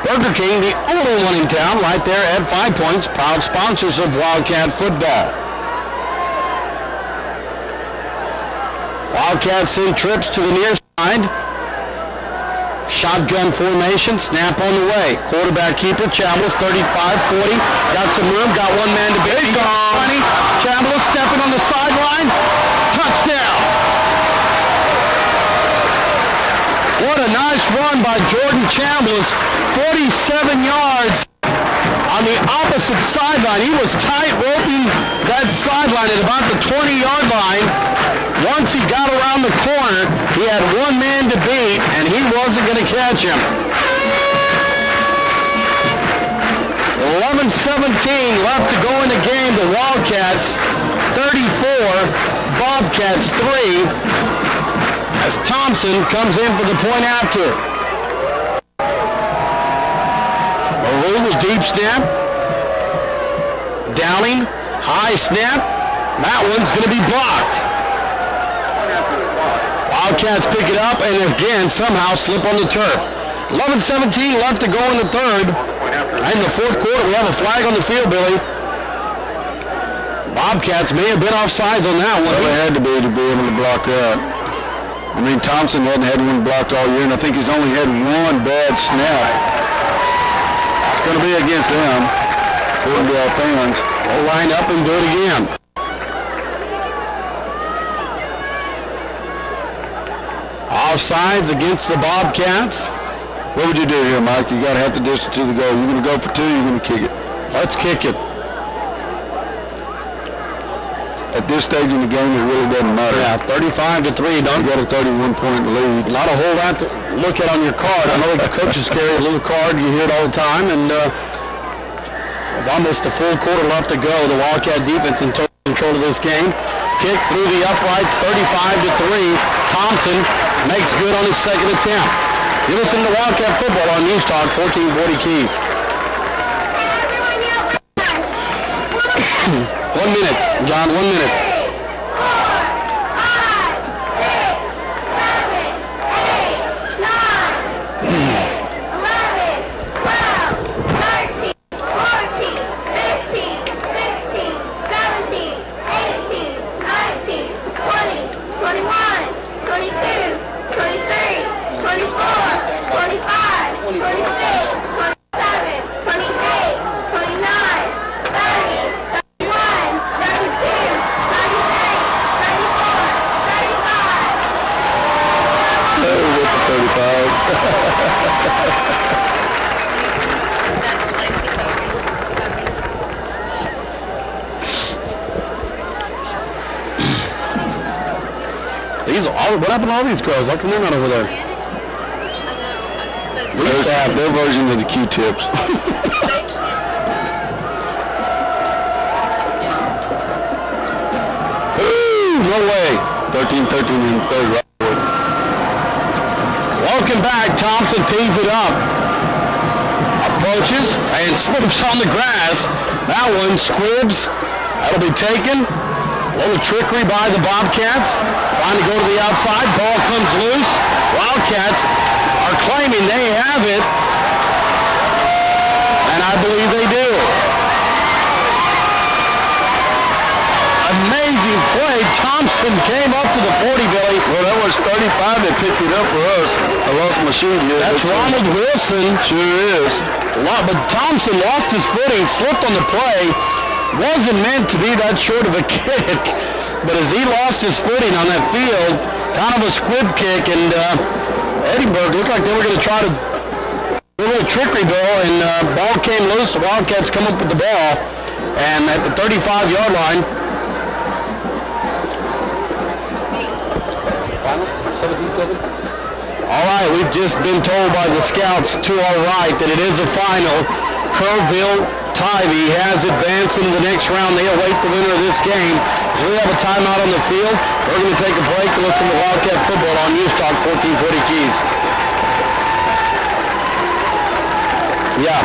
Speaker 1: Burger King, the only one in town, right there at 5 Points, proud sponsors of Wildcat football. Wildcats send trips to the near side. Shotgun formation, snap on the way. Quarterback keeper, Chambliss, 35-40. Got some room, got one man to beat. 20. Chambliss stepping on the sideline. Touchdown. What a nice run by Jordan Chambliss. 47 yards on the opposite sideline. He was tight roping that sideline at about the 20-yard line. Once he got around the corner, he had one man to beat, and he wasn't going to catch him. 11-17 left to go in the game. The Wildcats 34, Bobcats 3, as Thompson comes in for the point after. Maroon was deep snap. Downing, high snap. That one's going to be blocked. Wildcats pick it up and again somehow slip on the turf. 11-17 left to go in the third. In the fourth quarter, we have a flag on the field, Billy. Bobcats may have been offsides on that one.
Speaker 2: Well, they had to be able to block that. I mean, Thompson hadn't had one blocked all year, and I think he's only had one bad snap. It's going to be against them, according to our fans.
Speaker 1: We'll line up and do it again. Offsides against the Bobcats.
Speaker 2: What would you do here, Mike? You got half the distance to the goal. You're going to go for 2, you're going to kick it.
Speaker 1: Let's kick it.
Speaker 2: At this stage in the game, it really doesn't matter.
Speaker 1: Yeah, 35-3. Don't
Speaker 2: You got a 31-point lead.
Speaker 1: Not a whole lot to look at on your card. I know the coaches carry a little card. You hear it all the time. And with almost a full quarter left to go, the Wildcat defense in total control of this game. Kick through the uprights, 35-3. Thompson makes good on his second attempt. You listen to Wildcat football on News Talk 1440 Keys.
Speaker 3: Everyone yell with us.
Speaker 1: 1 minute, John, 1 minute.
Speaker 3: 3, 4, 5, 6, 7, 8, 9, 10, 11, 12, 13, 14, 15, 16, 17, 18, 19, 20, 21, 22, 23, 24, 25, 26, 27, 28, 29, 30, 31, 32, 33, 34, 35.
Speaker 2: Oh, with the 35.
Speaker 4: That's Lacey Cody.
Speaker 1: These are all, what happened to all these girls? How come they're not over there?
Speaker 2: We used to have their version of the Q-tips.
Speaker 1: Ooh, no way.
Speaker 2: 13-13 in the third. Right.
Speaker 1: Welcome back. Thompson tees it up. Approaches and slips on the grass. That one squibs. That'll be taken. A little trickery by the Bobcats. Trying to go to the outside. Ball comes loose. Wildcats are claiming they have it. And I believe they do. Amazing play. Thompson came up to the 40, Billy.
Speaker 2: Well, that was 35 that picked it up for us. I lost my sheet here.
Speaker 1: That's Ronald Wilson.
Speaker 2: Sure is.
Speaker 1: But Thompson lost his footing, slipped on the play. Wasn't meant to be that short of a kick. But as he lost his footing on that field, kind of a squib kick, and Edinburg looked like they were going to try to do a little trickery, Bill, and ball came loose. The Wildcats come up with the ball, and at the 35-yard line, 17-7. All right, we've just been told by the scouts to our right that it is a final. Kerrville-Tivy has advanced into the next round. They await the winner of this game. So we have a timeout on the field. We're going to take a break and listen to Wildcat football on News Talk 1440 Keys. Yeah.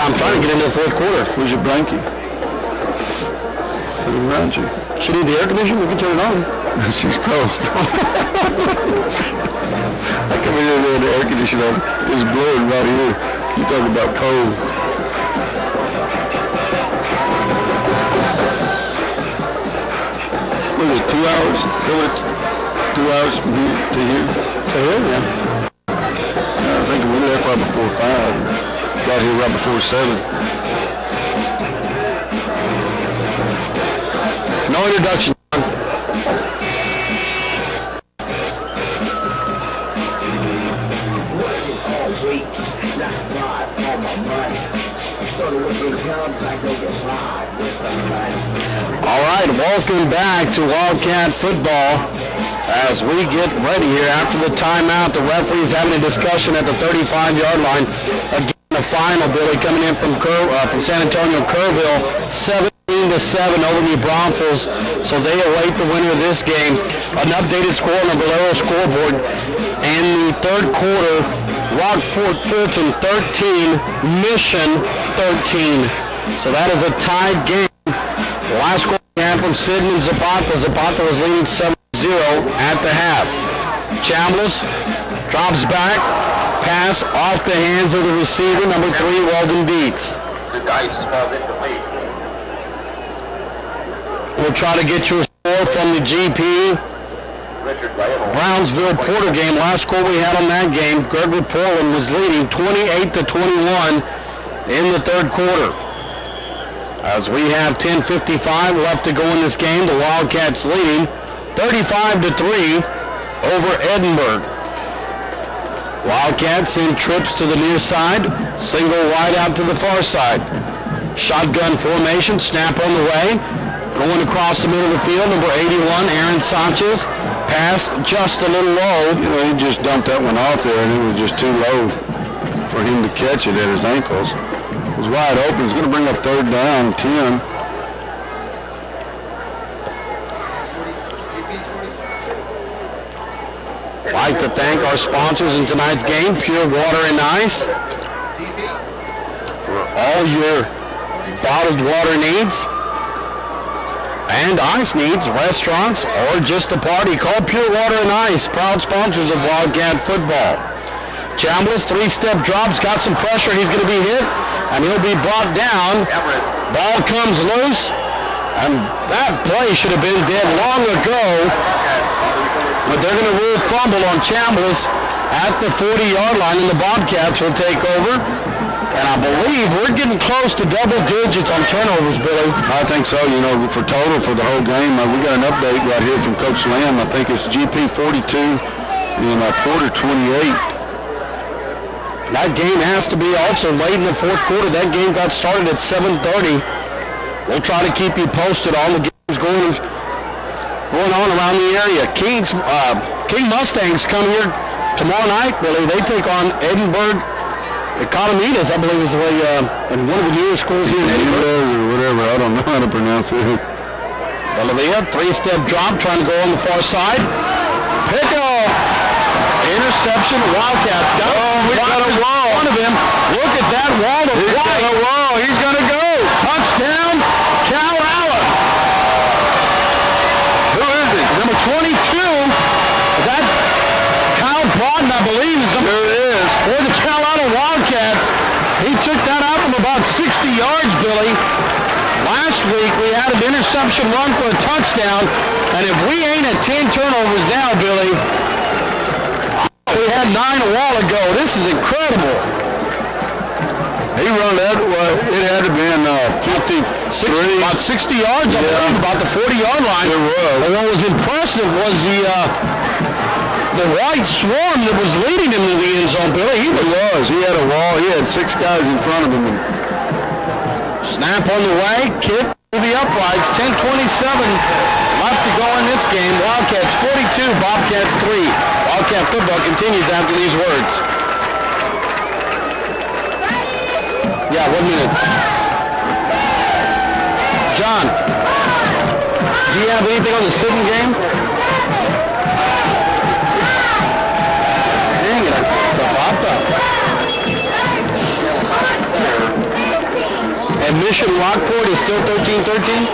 Speaker 1: I'm trying to get into the fourth quarter.
Speaker 2: Where's your blanket? Put it around you.
Speaker 1: Should need the air conditioner? We can turn it on.
Speaker 2: She's cold. I come in there with the air conditioner on. It's blowing right here. You talk about cold. What is it, 2 hours? 2 hours from here to here?
Speaker 1: To here, yeah.
Speaker 2: I think we left right before 5. Got here right before 7.
Speaker 1: No introduction. All right, welcome back to Wildcat football as we get ready here after the timeout. The referee's having a discussion at the 35-yard line. Again, the final, Billy, coming in from San Antonio, Kerrville, 17-7 over the Bromphils. So they await the winner of this game. An updated score on the Valero scoreboard. In the third quarter, Rockport Fulton 13, Mission 13. So that is a tied game. The last score we had from Sidney Zapata. Zapata was leading 7-0 at the half. Chambliss drops back. Pass off the hands of the receiver, number 3, Weldon Dietz. We'll try to get you a score from the GP Brownsville Porter game. Last score we had on that game, Gregory Portland was leading 28-21 in the third quarter. As we have 10:55 left to go in this game, the Wildcats leading 35-3 over Edinburg. Wildcats in trips to the near side, single wide out to the far side. Shotgun formation, snap on the way. Going across the middle of the field, number 81, Aaron Sanchez. Pass just a little low.
Speaker 2: You know, he just dumped that one off there, and it was just too low for him to catch it at his ankles. It was wide open. He's going to bring up third down, 10.
Speaker 1: I'd like to thank our sponsors in tonight's game, Pure Water and Ice, for all your bottled water needs and ice needs, restaurants, or just a party. Call Pure Water and Ice, proud sponsors of Wildcat football. Chambliss, three-step drops, got some pressure. He's going to be hit, and he'll be brought down. Ball comes loose, and that play should have been dead long ago. But they're going to rule fumble on Chambliss at the 40-yard line, and the Bobcats will take over. And I believe we're getting close to double digits on turnovers, Billy.
Speaker 2: I think so. You know, for total for the whole game, we got an update right here from Coach Lamb. I think it's GP 42 and Porter 28.
Speaker 1: That game has to be also late in the fourth quarter. That game got started at 7:30. We'll try to keep you posted on the games going on around the area. King Mustangs come here tomorrow night, Billy. They take on Edinburg. Economitas, I believe, is the way, in one of the newer schools here in Edinburg.
Speaker 2: Or whatever, I don't know how to pronounce it.
Speaker 1: Bolivia, three-step drop, trying to go on the far side. Pick off. Interception, Wildcats.
Speaker 2: We got a wall.
Speaker 1: One of them. Look at that wall of
Speaker 2: He's
Speaker 1: white.
Speaker 2: got a wall. He's going to go.
Speaker 1: Touchdown, Callallen.
Speaker 2: Who is it?
Speaker 1: Number 22. Is that Kyle Broughton, I believe, is number
Speaker 2: There it is.
Speaker 1: for the Callallen Wildcats. He took that out from about 60 yards, Billy. Last week we had an interception run for a touchdown, and if we ain't at 10 turnovers now, Billy, we had 9 a while ago. This is incredible.
Speaker 2: He run that, it had to be in 53.
Speaker 1: About 60 yards, I believe, about the 40-yard line.
Speaker 2: It was.
Speaker 1: And what was impressive was the white swarm that was leading him to the end zone, Billy.
Speaker 2: He had a wall. He had 6 guys in front of him.
Speaker 1: Snap on the way, kick to the uprights, 10:27 left to go in this game. Wildcats 42, Bobcats 3. Wildcat football continues after these words. Yeah, 1 minute. John, do you have anything on the sitting game? Dang it, it's a bop-up. And Mission Rockport is still 13-13?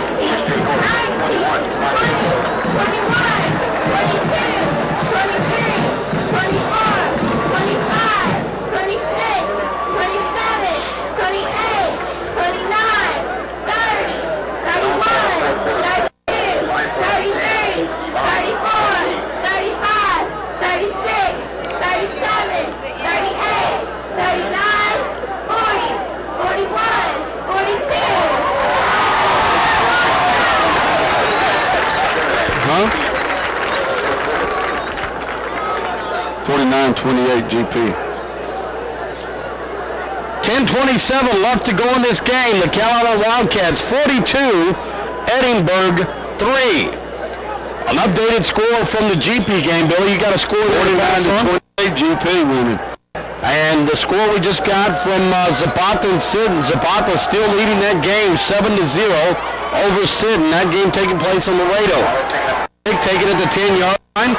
Speaker 2: 49-28 GP.
Speaker 1: 10:27 left to go in this game. The Callallen Wildcats 42, Edinburg 3. An updated score from the GP game, Bill. You got a score there to pass on?
Speaker 2: 49-28 GP winning.
Speaker 1: And the score we just got from Zapata and Sidon. Zapata still leading that game 7-0 over Sidon. That game taking place on Laredo. Taking at the 10-yard line.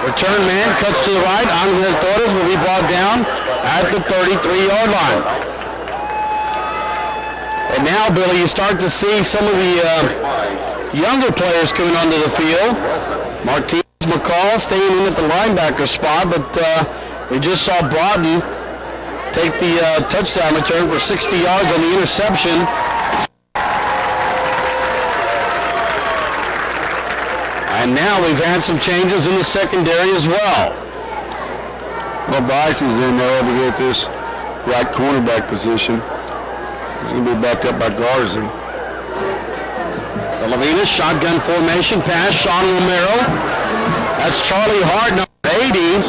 Speaker 1: Return man cuts to the right. Angel Torres will be brought down at the 33-yard line. And now, Billy, you start to see some of the younger players coming onto the field. Martinez McCall staying in at the linebacker spot, but we just saw Broughton take the touchdown return for 60 yards on the interception. And now we've had some changes in the secondary as well.
Speaker 2: Well, Bice is in there over here at this right cornerback position. He's going to be backed up by Garza.
Speaker 1: Levinas, shotgun formation, pass, Sean Romero. That's Charlie Hart, number 80.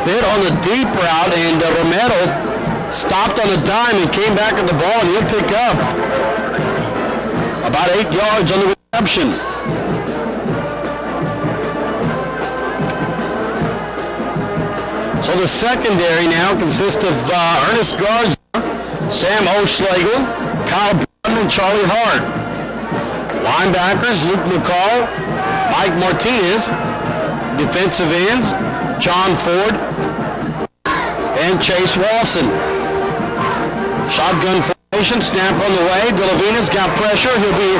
Speaker 1: Bit on the deep route, and Romero stopped on a dime and came back at the ball, and he'll pick up about 8 yards on the reception. So the secondary now consists of Ernest Garza, Sam O'Schlegel, Kyle Brown, and Charlie Hart. Linebackers, Luke McCall, Mike Martinez. Defensive ends, John Ford and Chase Walson. Shotgun formation, snap on the way. Delavina's got pressure. He'll be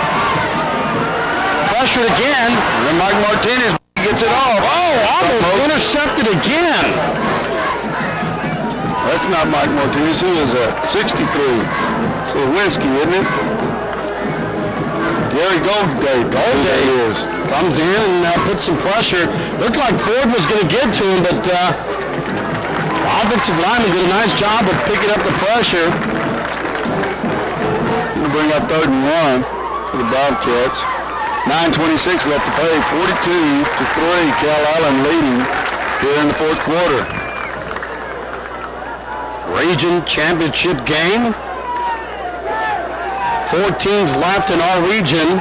Speaker 1: pressured again.
Speaker 2: And then Mike Martinez gets it off.
Speaker 1: Oh, almost intercepted again.
Speaker 2: That's not Mike Martinez. He is a 63. So Lewinsky, isn't it? Gary Goldgate.
Speaker 1: Goldgate comes in and puts some pressure. Looked like Ford was going to get to him, but offensive lineman did a nice job of picking up the pressure.
Speaker 2: We'll bring up 3rd and 1 for the Bobcats. 9:26 left to play. 42-3. Callallen leading here in the 4th quarter.
Speaker 1: Region championship game. 4 teams left in our region.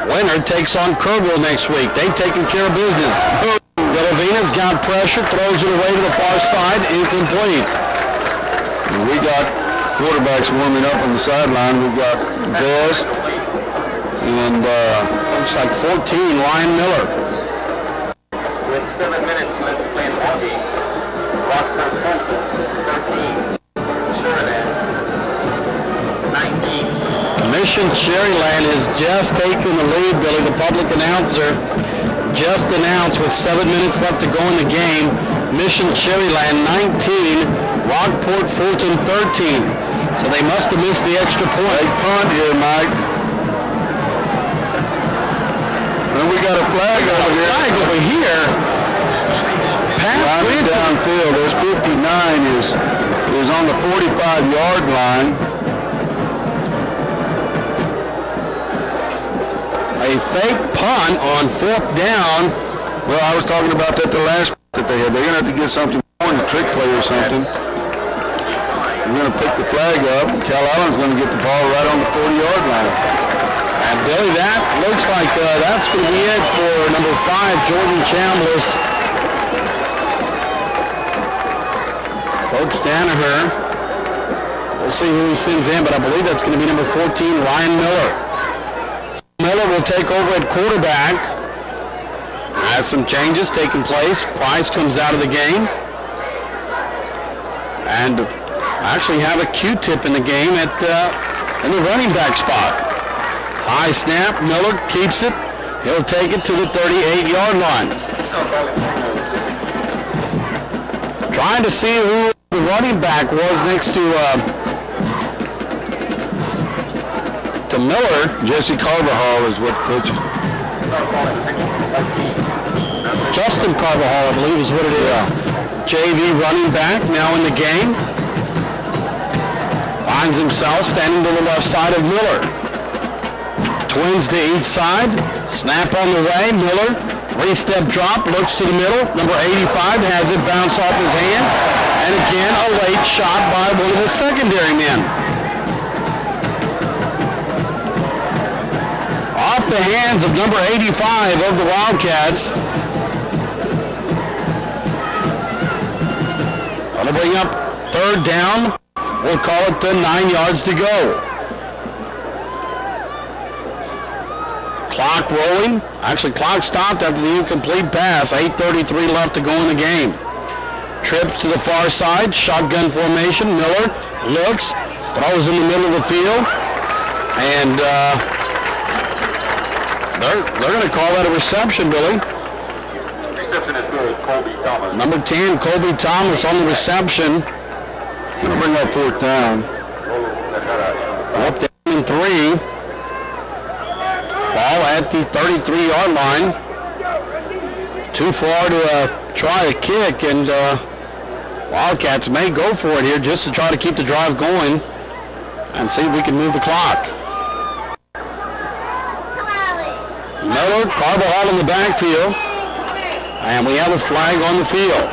Speaker 1: Winner takes on Kerrville next week. They've taken care of business. Delavina's got pressure, throws it away to the far side, incomplete.
Speaker 2: And we got quarterbacks warming up on the sideline. We've got Best and
Speaker 1: looks like 14, Ryan Miller.
Speaker 5: With 7 minutes left to play in the ball game. Rockford Fulton, 13. Sheridan, 19.
Speaker 1: Mission Cherryland has just taken the lead, Billy. The public announcer just announced with 7 minutes left to go in the game. Mission Cherryland 19, Rockport Fulton 13. So they must have missed the extra point.
Speaker 2: big punt here, Mike. And we got a flag over here.
Speaker 1: Flag over here.
Speaker 2: Driving downfield. There's 59 is on the 45-yard line.
Speaker 1: A fake punt on 4th down.
Speaker 2: Well, I was talking about that the last that they had. They're going to have to get something going, a trick play or something. We're going to pick the flag up. Callallen's going to get the ball right on the 40-yard line.
Speaker 1: And Billy, that looks like that's going to be it for number 5, Jordan Chambliss. Coach Danaher. We'll see who he sends in, but I believe that's going to be number 14, Ryan Miller. Miller will take over at quarterback. Has some changes taking place. Price comes out of the game. And actually have a Q-tip in the game at in the running back spot. High snap. Miller keeps it. He'll take it to the 38-yard line. Trying to see who the running back was next to Miller.
Speaker 2: Jesse Carvajal is what coach.
Speaker 1: Justin Carvajal, I believe, is what it is. JV running back now in the game. Finds himself standing to the left side of Miller. Twins to each side. Snap on the way. Miller, 3-step drop, looks to the middle. Number 85 has it bounce off his hands. And again, a late shot by one of the secondary men. Off the hands of number 85 of the Wildcats. Going to bring up 3rd down. We'll call it the 9 yards to go. Clock rolling. Actually, clock stopped after the incomplete pass. 8:33 left to go in the game. Trips to the far side. Shotgun formation. Miller looks, throws in the middle of the field. And they're going to call that a reception, Billy.
Speaker 5: Reception is good, Colby Thomas.
Speaker 1: Number 10, Colby Thomas on the reception.
Speaker 2: Going to bring up 4th down.
Speaker 1: Up down in 3. Ball at the 33-yard line. Too far to try a kick, and Wildcats may go for it here just to try to keep the drive going and see if we can move the clock. Miller, Carvajal in the backfield. And we have a flag on the field.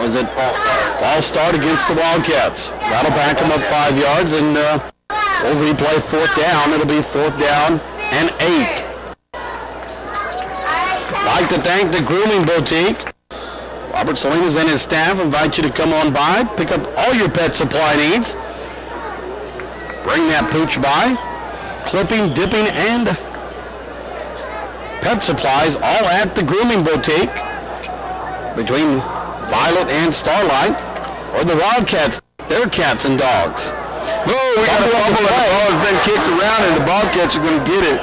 Speaker 1: Was it ball start against the Wildcats? That'll back them up 5 yards, and we'll replay fourth down. It'll be fourth down and 8. Like to thank the Grooming Boutique. Robert Salinas and his staff invite you to come on by, pick up all your pet supply needs. Bring that pooch by. Clipping, dipping, and pet supplies all at the Grooming Boutique between Violet and Starlight, or the Wildcats, their cats and dogs.
Speaker 2: Oh, we got a fumble, and the ball has been kicked around, and the Bobcats are going to get it.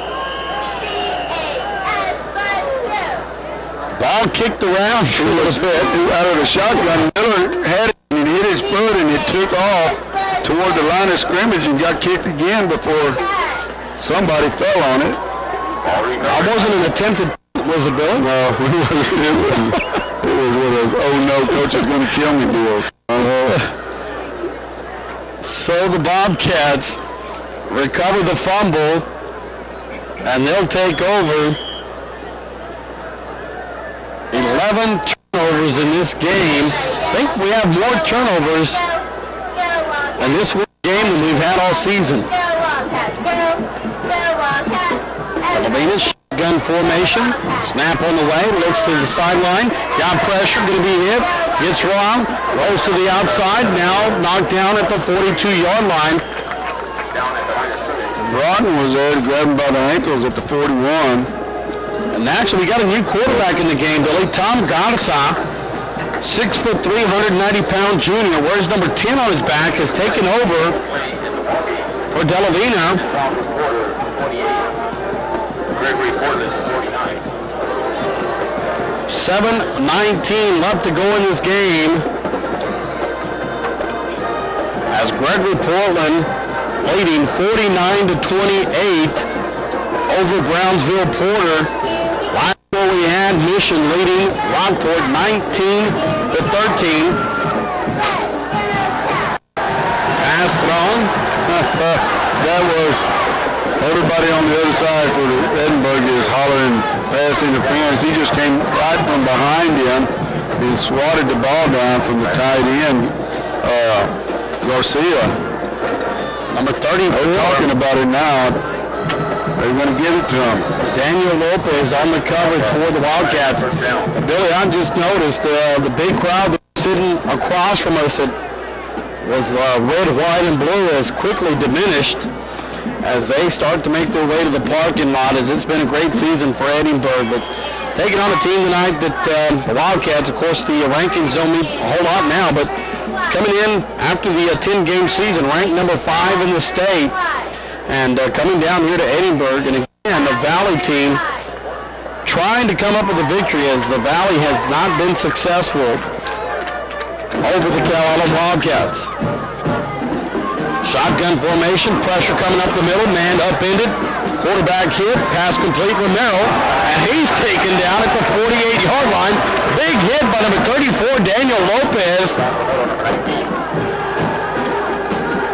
Speaker 1: Ball kicked around a little bit.
Speaker 2: Out of the shotgun, Miller had it, and it hit his foot, and it took off toward the line of scrimmage and got kicked again before somebody fell on it.
Speaker 1: I wasn't an attempted, was it, Bill?
Speaker 2: No, it was one of those, oh no, coach is going to kill me deals.
Speaker 1: So the Bobcats recover the fumble, and they'll take over. 11 turnovers in this game. I think we have more turnovers in this game than we've had all season. Lavina, shotgun formation. Snap on the way. Looks to the sideline. Got pressure. Going to be hit. Gets wrong. Rolls to the outside. Now knocked down at the 42-yard line.
Speaker 2: Broughton was there to grab him by the ankles at the 41.
Speaker 1: And actually, we got a new quarterback in the game, Billy. Tom Godasa, 6'3", 190-pound junior, wears number 10 on his back, has taken over for Delavina. 7:19 left to go in this game, as Gregory Portland leading 49-28 over Brownsville Porter. Last year we had Mission leading Rockport 19-13. Pass thrown.
Speaker 2: That was, everybody on the other side for the Edinburg is hollering pass interference. He just came right from behind him and swatted the ball down from the tight end, Garcia.
Speaker 1: Number 34.
Speaker 2: They're talking about it now. They're going to give it to him.
Speaker 1: Daniel Lopez on the coverage for the Wildcats. Billy, I just noticed the big crowd that was sitting across from us that was red, white, and blue has quickly diminished as they start to make their way to the parking lot, as it's been a great season for Edinburg. But taking on a team tonight that the Wildcats, of course, the rankings don't mean a whole lot now, but coming in after the 10-game season, ranked number 5 in the state, and coming down here to Edinburg, and again, the Valley team trying to come up with a victory, as the Valley has not been successful over the Callallen Wildcats. Shotgun formation, pressure coming up the middle, man upended, quarterback hit, pass complete, Romero, and he's taken down at the 48-yard line. Big hit by number 34, Daniel Lopez.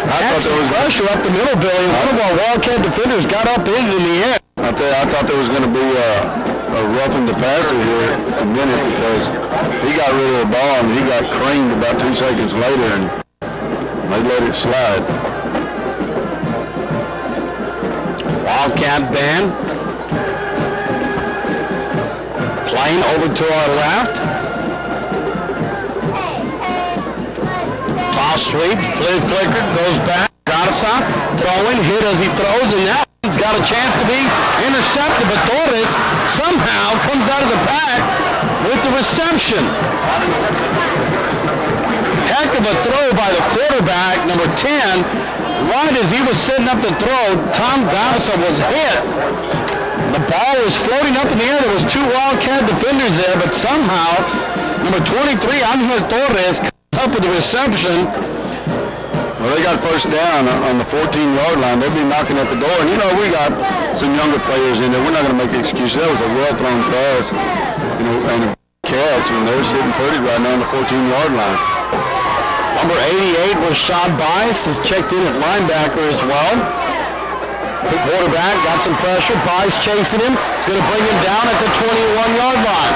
Speaker 2: I thought there was
Speaker 1: pressure up the middle, Billy. One of our Wildcat defenders got up in the air.
Speaker 2: I thought there was going to be a roughing the passer here a minute, because he got rid of the ball and he got creamed about 2 seconds later, and they let it slide.
Speaker 1: Wildcat band playing over to our left. Toss sweep, flicker, goes back. Garza throwing, hit as he throws, and now he's got a chance to be intercepted, but Torres somehow comes out of the pack with the reception. Heck of a throw by the quarterback, number 10. Right as he was setting up the throw, Tom Garza was hit. The ball was floating up in the air. There was 2 Wildcat defenders there, but somehow number 23, Angel Torres, comes up with the reception.
Speaker 2: Well, they got first down on the 14-yard line. They'll be knocking at the door. And, we got some younger players in there. We're not going to make excuses. That was a well-thrown pass, and a catch, and they're sitting pretty right now on the 14-yard line.
Speaker 1: Number 88 was Sean Bias, is checked in at linebacker as well. The quarterback got some pressure. Price chasing him. He's going to bring him down at the 21-yard line.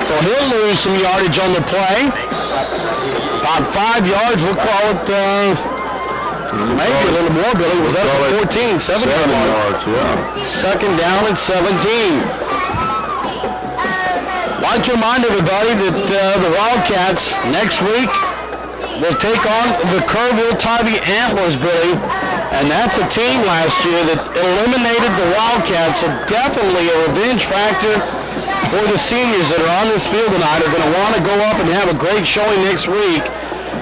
Speaker 1: So he'll lose some yardage on the play. About 5 yards. We'll call it maybe a little more, Billy. Was that a 14? 7 yards,
Speaker 2: yeah.
Speaker 1: Second down and 17. I'd like to remind everybody that the Wildcats next week will take on the Kerrville Tybee Antlers, Billy. And that's a team last year that eliminated the Wildcats, so definitely a revenge factor for the seniors that are on this field tonight. Are going to want to go up and have a great showing next week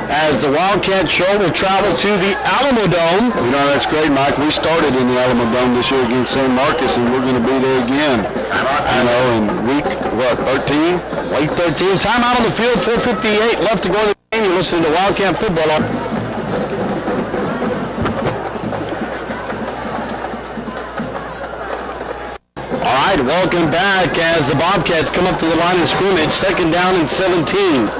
Speaker 1: as the Wildcat show will travel to the Alamo Dome.
Speaker 2: You know, that's great, Mike. We started in the Alamo Dome this year against San Marcos, and we're going to be there again. You know, in week, 13?
Speaker 1: Week 13. Timeout on the field, 4:58 left to go in the game. You're listening to Wildcat Football. All right, welcome back as the Bobcats come up to the line of scrimmage. Second down and 17.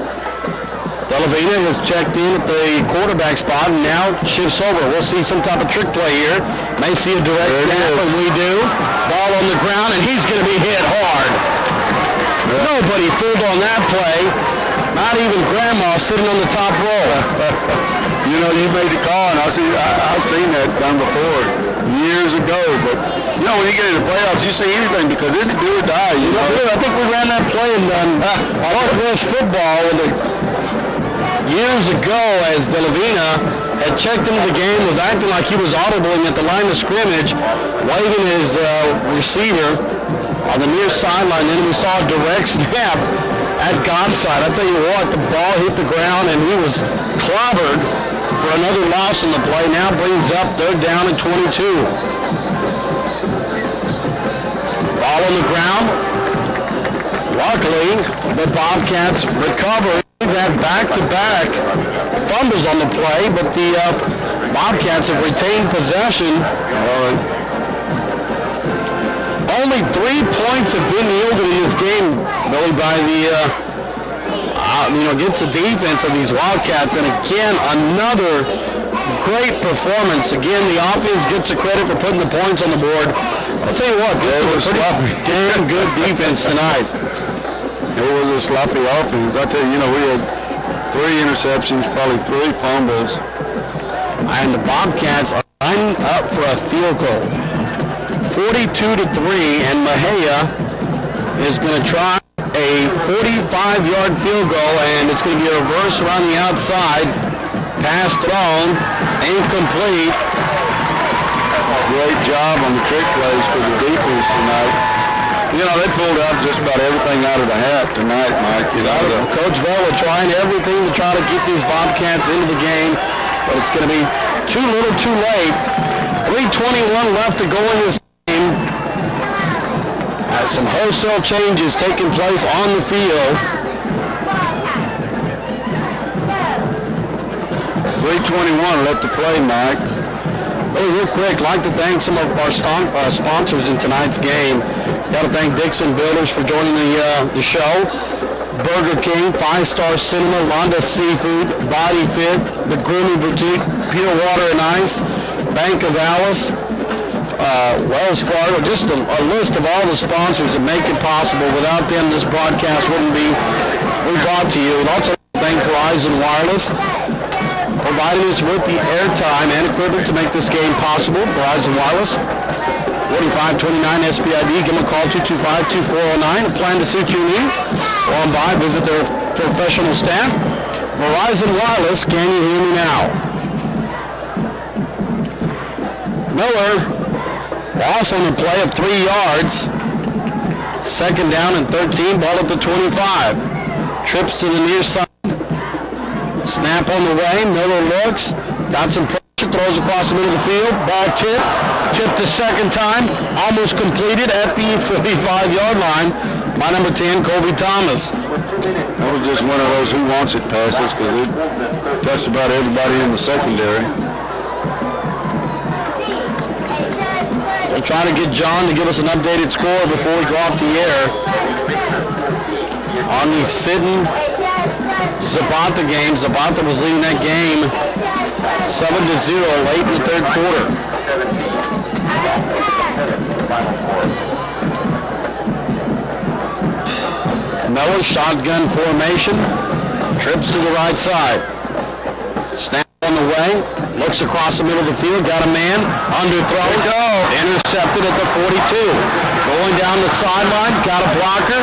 Speaker 1: Delavina has checked in at the quarterback spot and now shifts over. We'll see some type of trick play here. May see a direct snap, and we do. Ball on the ground, and he's going to be hit hard. Nobody fooled on that play. Not even Grandma sitting on the top row.
Speaker 2: You know, you made the call, and I've seen that done before years ago. But you know, when you get into the playoffs, you see anything because it's do or die. You know,
Speaker 1: I think we ran that play in Northwest football years ago as Delavina had checked into the game, was acting like he was audibling at the line of scrimmage, waving his receiver on the near sideline. Then we saw a direct snap at God's side. I tell you what, the ball hit the ground and he was clobbered for another loss on the play. Now brings up third down at 22. Ball on the ground. Luckily, the Bobcats recover. They've had back-to-back fumbles on the play, but the Bobcats have retained possession. Only 3 points have been yielded in this game, Billy, by the, against the defense of these Wildcats. And again, another great performance. Again, the offense gets the credit for putting the points on the board. I'll tell you what, this was a pretty damn good defense tonight.
Speaker 2: It was a sloppy offense. I tell you, we had 3 interceptions, probably 3 fumbles.
Speaker 1: And the Bobcats are lining up for a field goal. 42-3, and Mejia is going to try a 45-yard field goal, and it's going to be a reverse around the outside. Pass thrown, incomplete.
Speaker 2: Great job on the trick plays for the defense tonight. You know, they pulled out just about everything out of the hat tonight, Mike.
Speaker 1: Coach Vela trying everything to try to get these Bobcats into the game, but it's going to be too little too late. 3:21 left to go in this game. As some wholesale changes taking place on the field.
Speaker 2: 3:21 left to play, Mike.
Speaker 1: Hey, real quick, I'd like to thank some of our sponsors in tonight's game. Got to thank Dixon Builders for joining the show. Burger King, 5-Star Cinema, Londa Seafood, Body Fit, The Grooming Boutique, Pure Water and Ice, Bank of Alice, Wells Fargo, just a list of all the sponsors that make it possible. Without them, this broadcast wouldn't be brought to you. And also thank Verizon Wireless, providing us with the airtime and equipment to make this game possible. Verizon Wireless, 4529 SPID. Give them a call, 225-2409. A plan to suit your needs. Go on by, visit their professional staff. Verizon Wireless, can you hear me now? Miller, loss on the play of 3 yards. Second down and 13, ball up to 25. Trips to the near side. Snap on the way, Miller looks, got some pressure, throws across the middle of the field, ball tipped the second time, almost completed at the 45-yard line by number 10, Colby Thomas.
Speaker 2: That was just one of those who wants it passes because it touched about everybody in the secondary.
Speaker 1: We'll try to get John to give us an updated score before we go off the air on the Sidon Zapata game. Zapata was leading that game 7-0 late in the third quarter.
Speaker 5: 17. Final score.
Speaker 1: Miller, shotgun formation, trips to the right side. Snap on the way, looks across the middle of the field, got a man, underthrow, intercepted at the 42. Going down the sideline, got a blocker,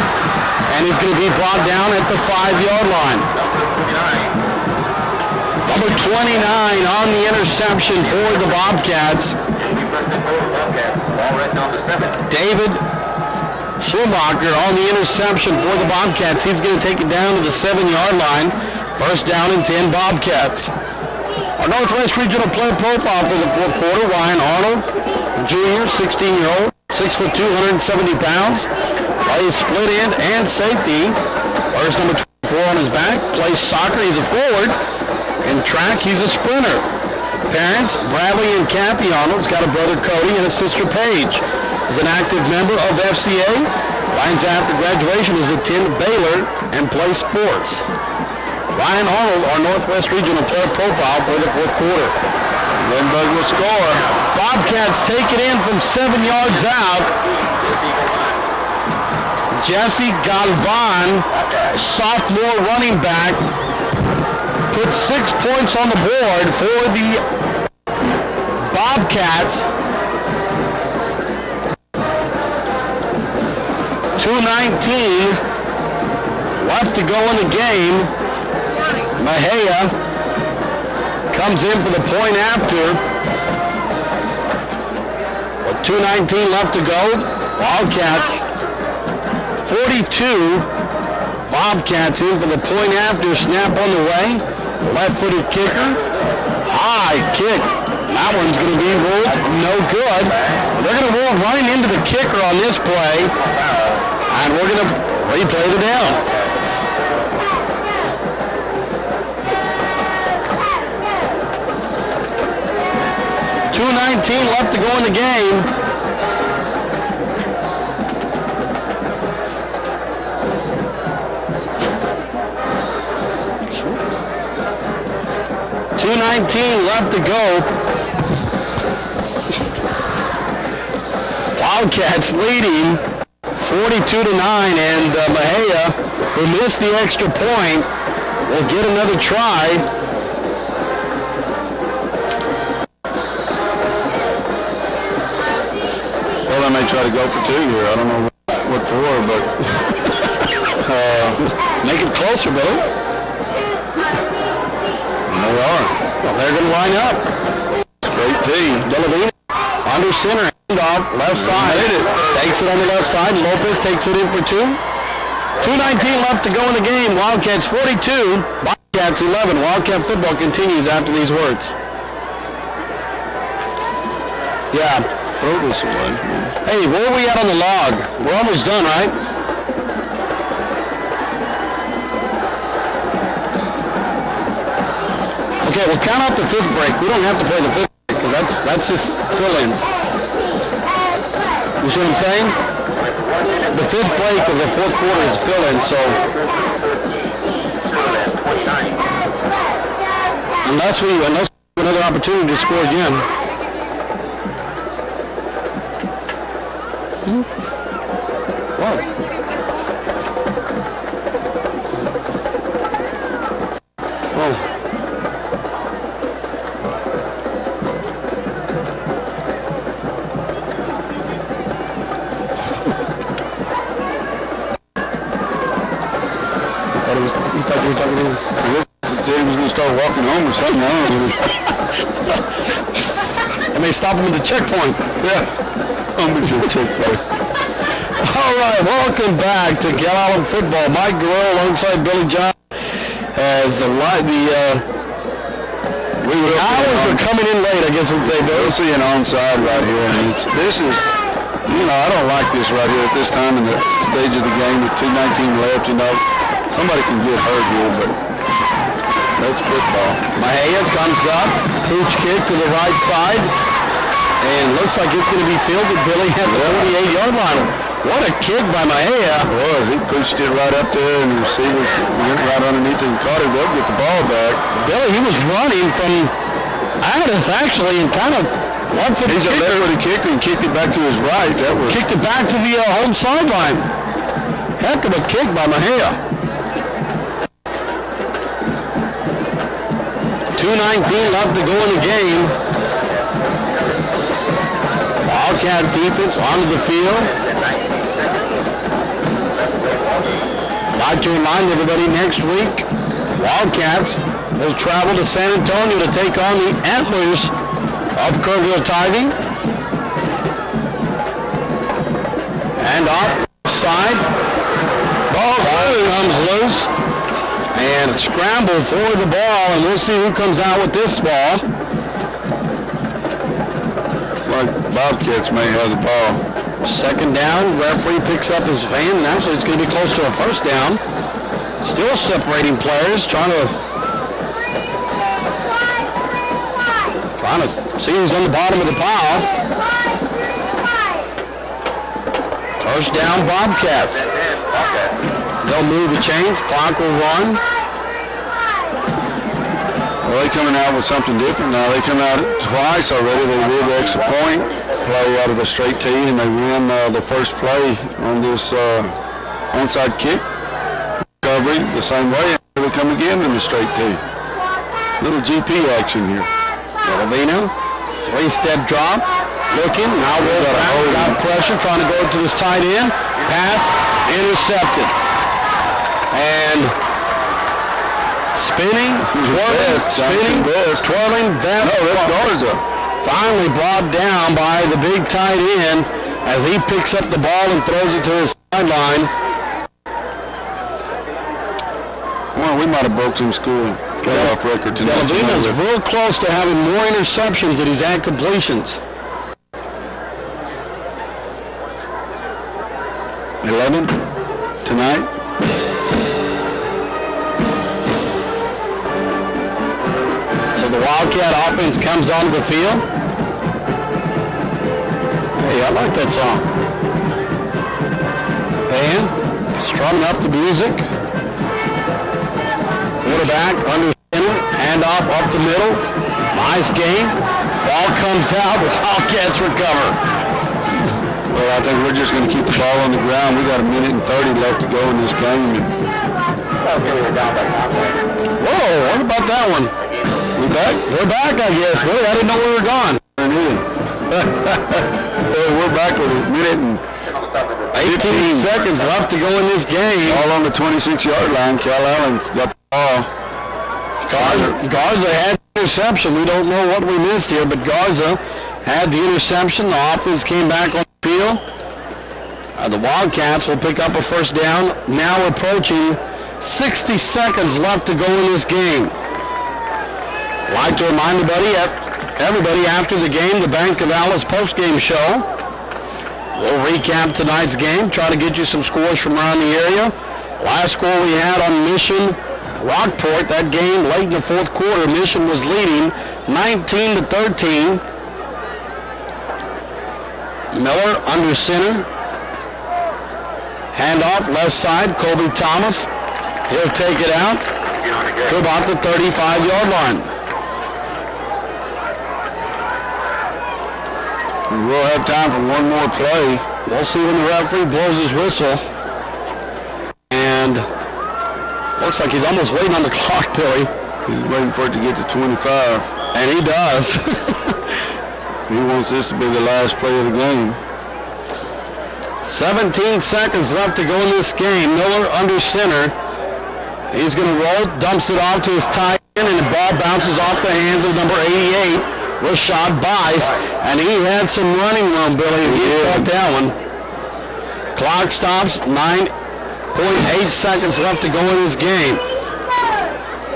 Speaker 1: and he's going to be brought down at the 5-yard line. Number 29 on the interception for the Bobcats. David Schumacher on the interception for the Bobcats. He's going to take it down to the 7-yard line. First down and 10 Bobcats. Our Northwest Regional player profile for the fourth quarter, Ryan Arnold, junior, 16-year-old, 6'2", 170 pounds. Plays split end and safety. Wears number 24 on his back. Plays soccer. He's a forward. In track, he's a sprinter. Parents, Bradley and Kathy Arnold. He's got a brother, Cody, and a sister, Paige. He's an active member of FCA. Lines after graduation is attend Baylor and play sports. Ryan Arnold, our Northwest Regional player profile for the fourth quarter. Edinburg will score. Bobcats take it in from 7 yards out. Jesse Galvan, sophomore running back, put 6 points on the board for the Bobcats. 2:19 left to go in the game. Mejia comes in for the point after. With 2:19 left to go, Wildcats 42. Bobcats in for the point after. Snap on the way. Left-footed kicker. High kick. That one's going to be ruled no good. They're going to rule running into the kicker on this play. And we're going to replay the down. .219 left to go in the game. .219 left to go. Wildcats leading 42-9, and Mejia, who missed the extra point, will get another try.
Speaker 2: Well, I may try to go for 2 here. I don't know what for, but
Speaker 1: Make it closer, Billy.
Speaker 2: they are.
Speaker 1: Well, they're going to line up.
Speaker 2: Great team.
Speaker 1: Delavina under center, handoff, left side. Takes it on the left side. Lopez takes it in for 2. 2:19 left to go in the game. Wildcats 42, Bobcats 11. Wildcat football continues after these words. Yeah.
Speaker 2: Throw this away.
Speaker 1: Hey, where are we at on the log? We're almost done, right? Okay, we'll count out the 5th break. We don't have to play the 5th break because that's just fill-ins. You see what I'm saying? The 5th break of the 4th quarter is fill-in, so unless we have another opportunity to score again. What? Oh. You thought you were talking to him?
Speaker 2: He said he was going to start walking home or something. I don't know.
Speaker 1: And they stop him at the checkpoint.
Speaker 2: Yeah. I'm at the checkpoint.
Speaker 1: All right, welcome back to Callallen football. Mike Guerrero alongside Billy John as the hours are coming in late, I guess we'd say.
Speaker 2: We'll see an onside right here. And this is, I don't like this right here at this time in the stage of the game with 2:19 left. Somebody can get hurt here, but that's football.
Speaker 1: Mejia comes up, pooch kick to the right side, and looks like it's going to be fielded, Billy, at the 48-yard line. What a kick by Mejia.
Speaker 2: It was. He pushed it right up there, and the receiver went right underneath it and caught it up, get the ball back.
Speaker 1: Billy, he was running from Addis actually in kind of one for the
Speaker 2: He's a left-footed kicker and kicked it back to his right. That was
Speaker 1: kicked it back to the home sideline. Heck of a kick by Mejia. 2:19 left to go in the game. Wildcat defense onto the field. I'd like to remind everybody next week, Wildcats will travel to San Antonio to take on the Antlers of Kerrville Tiging. And offside. Ball comes loose. And scramble for the ball, and we'll see who comes out with this ball.
Speaker 2: Bobcats may have the ball.
Speaker 1: Second down, referee picks up his hand, and actually it's going to be close to a first down. Still separating players, trying to see who's on the bottom of the pile. First down, Bobcats. They'll move the chains, clock will run.
Speaker 2: Well, they're coming out with something different now. They come out twice already. They did the extra point play out of the straight tee, and they ran the first play on this onside kick recovery the same way. They come again in the straight tee. Little GP action here.
Speaker 1: Delavino, three-step drop, looking, now roll back, got pressure, trying to go to this tight end. Pass, intercepted. And twirling, that's
Speaker 2: Garza.
Speaker 1: Finally brought down by the big tight end as he picks up the ball and throws it to his sideline.
Speaker 2: Well, we might have broke some school playoff record tonight.
Speaker 1: Delavino's real close to having more interceptions than he's had completions.
Speaker 2: 11 tonight.
Speaker 1: So the Wildcat offense comes onto the field. Hey, I like that song. And strumming up the music. Quarterback under center, handoff up the middle. Nice game. Ball comes out, the Wildcats recover.
Speaker 2: Well, I think we're just going to keep the ball on the ground. We got 1:30 left to go in this game.
Speaker 1: Whoa, what about that one?
Speaker 2: We back?
Speaker 1: We're back, I guess. Really, I didn't know we were gone.
Speaker 2: Well, we're back with
Speaker 1: 18 seconds left to go in this game.
Speaker 2: All on the 26-yard line. Callallen's got the ball.
Speaker 1: Garza had the interception. We don't know what we missed here, but Garza had the interception. The offense came back on the field. The Wildcats will pick up a first down. Now approaching 60 seconds left to go in this game. I'd like to remind everybody after the game, the Bank of Alice post-game show. We'll recap tonight's game, try to get you some scores from around the area. Last score we had on Mission Rockport, that game late in the fourth quarter, Mission was leading 19-13. Miller under center. Handoff left side, Colby Thomas. He'll take it out to about the 35-yard line.
Speaker 2: We'll have time for one more play.
Speaker 1: We'll see when the referee blows his whistle. And looks like he's almost waiting on the clock, Billy.
Speaker 2: He's waiting for it to get to 25.
Speaker 1: And he does.
Speaker 2: He wants this to be the last play of the game.
Speaker 1: 17 seconds left to go in this game. Miller under center. He's going to roll, dumps it off to his tight end, and the ball bounces off the hands of number 88, Rashad Bice. And he had some running room, Billy. He got that one. Clock stops, 9.8 seconds left to go in this game.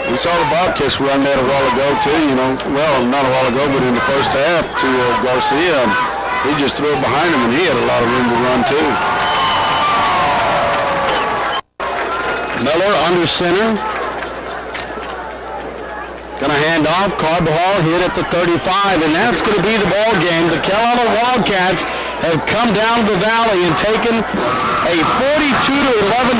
Speaker 2: We saw the Bobcats run that a while ago, too, well, not a while ago, but in the first half to Garcia. He just threw it behind him, and he had a lot of room to run, too.
Speaker 1: Miller under center. Going to hand off. Carbajal hit at the 35, and that's going to be the ball game. The Callallen Wildcats have come down the valley and taken a 42-11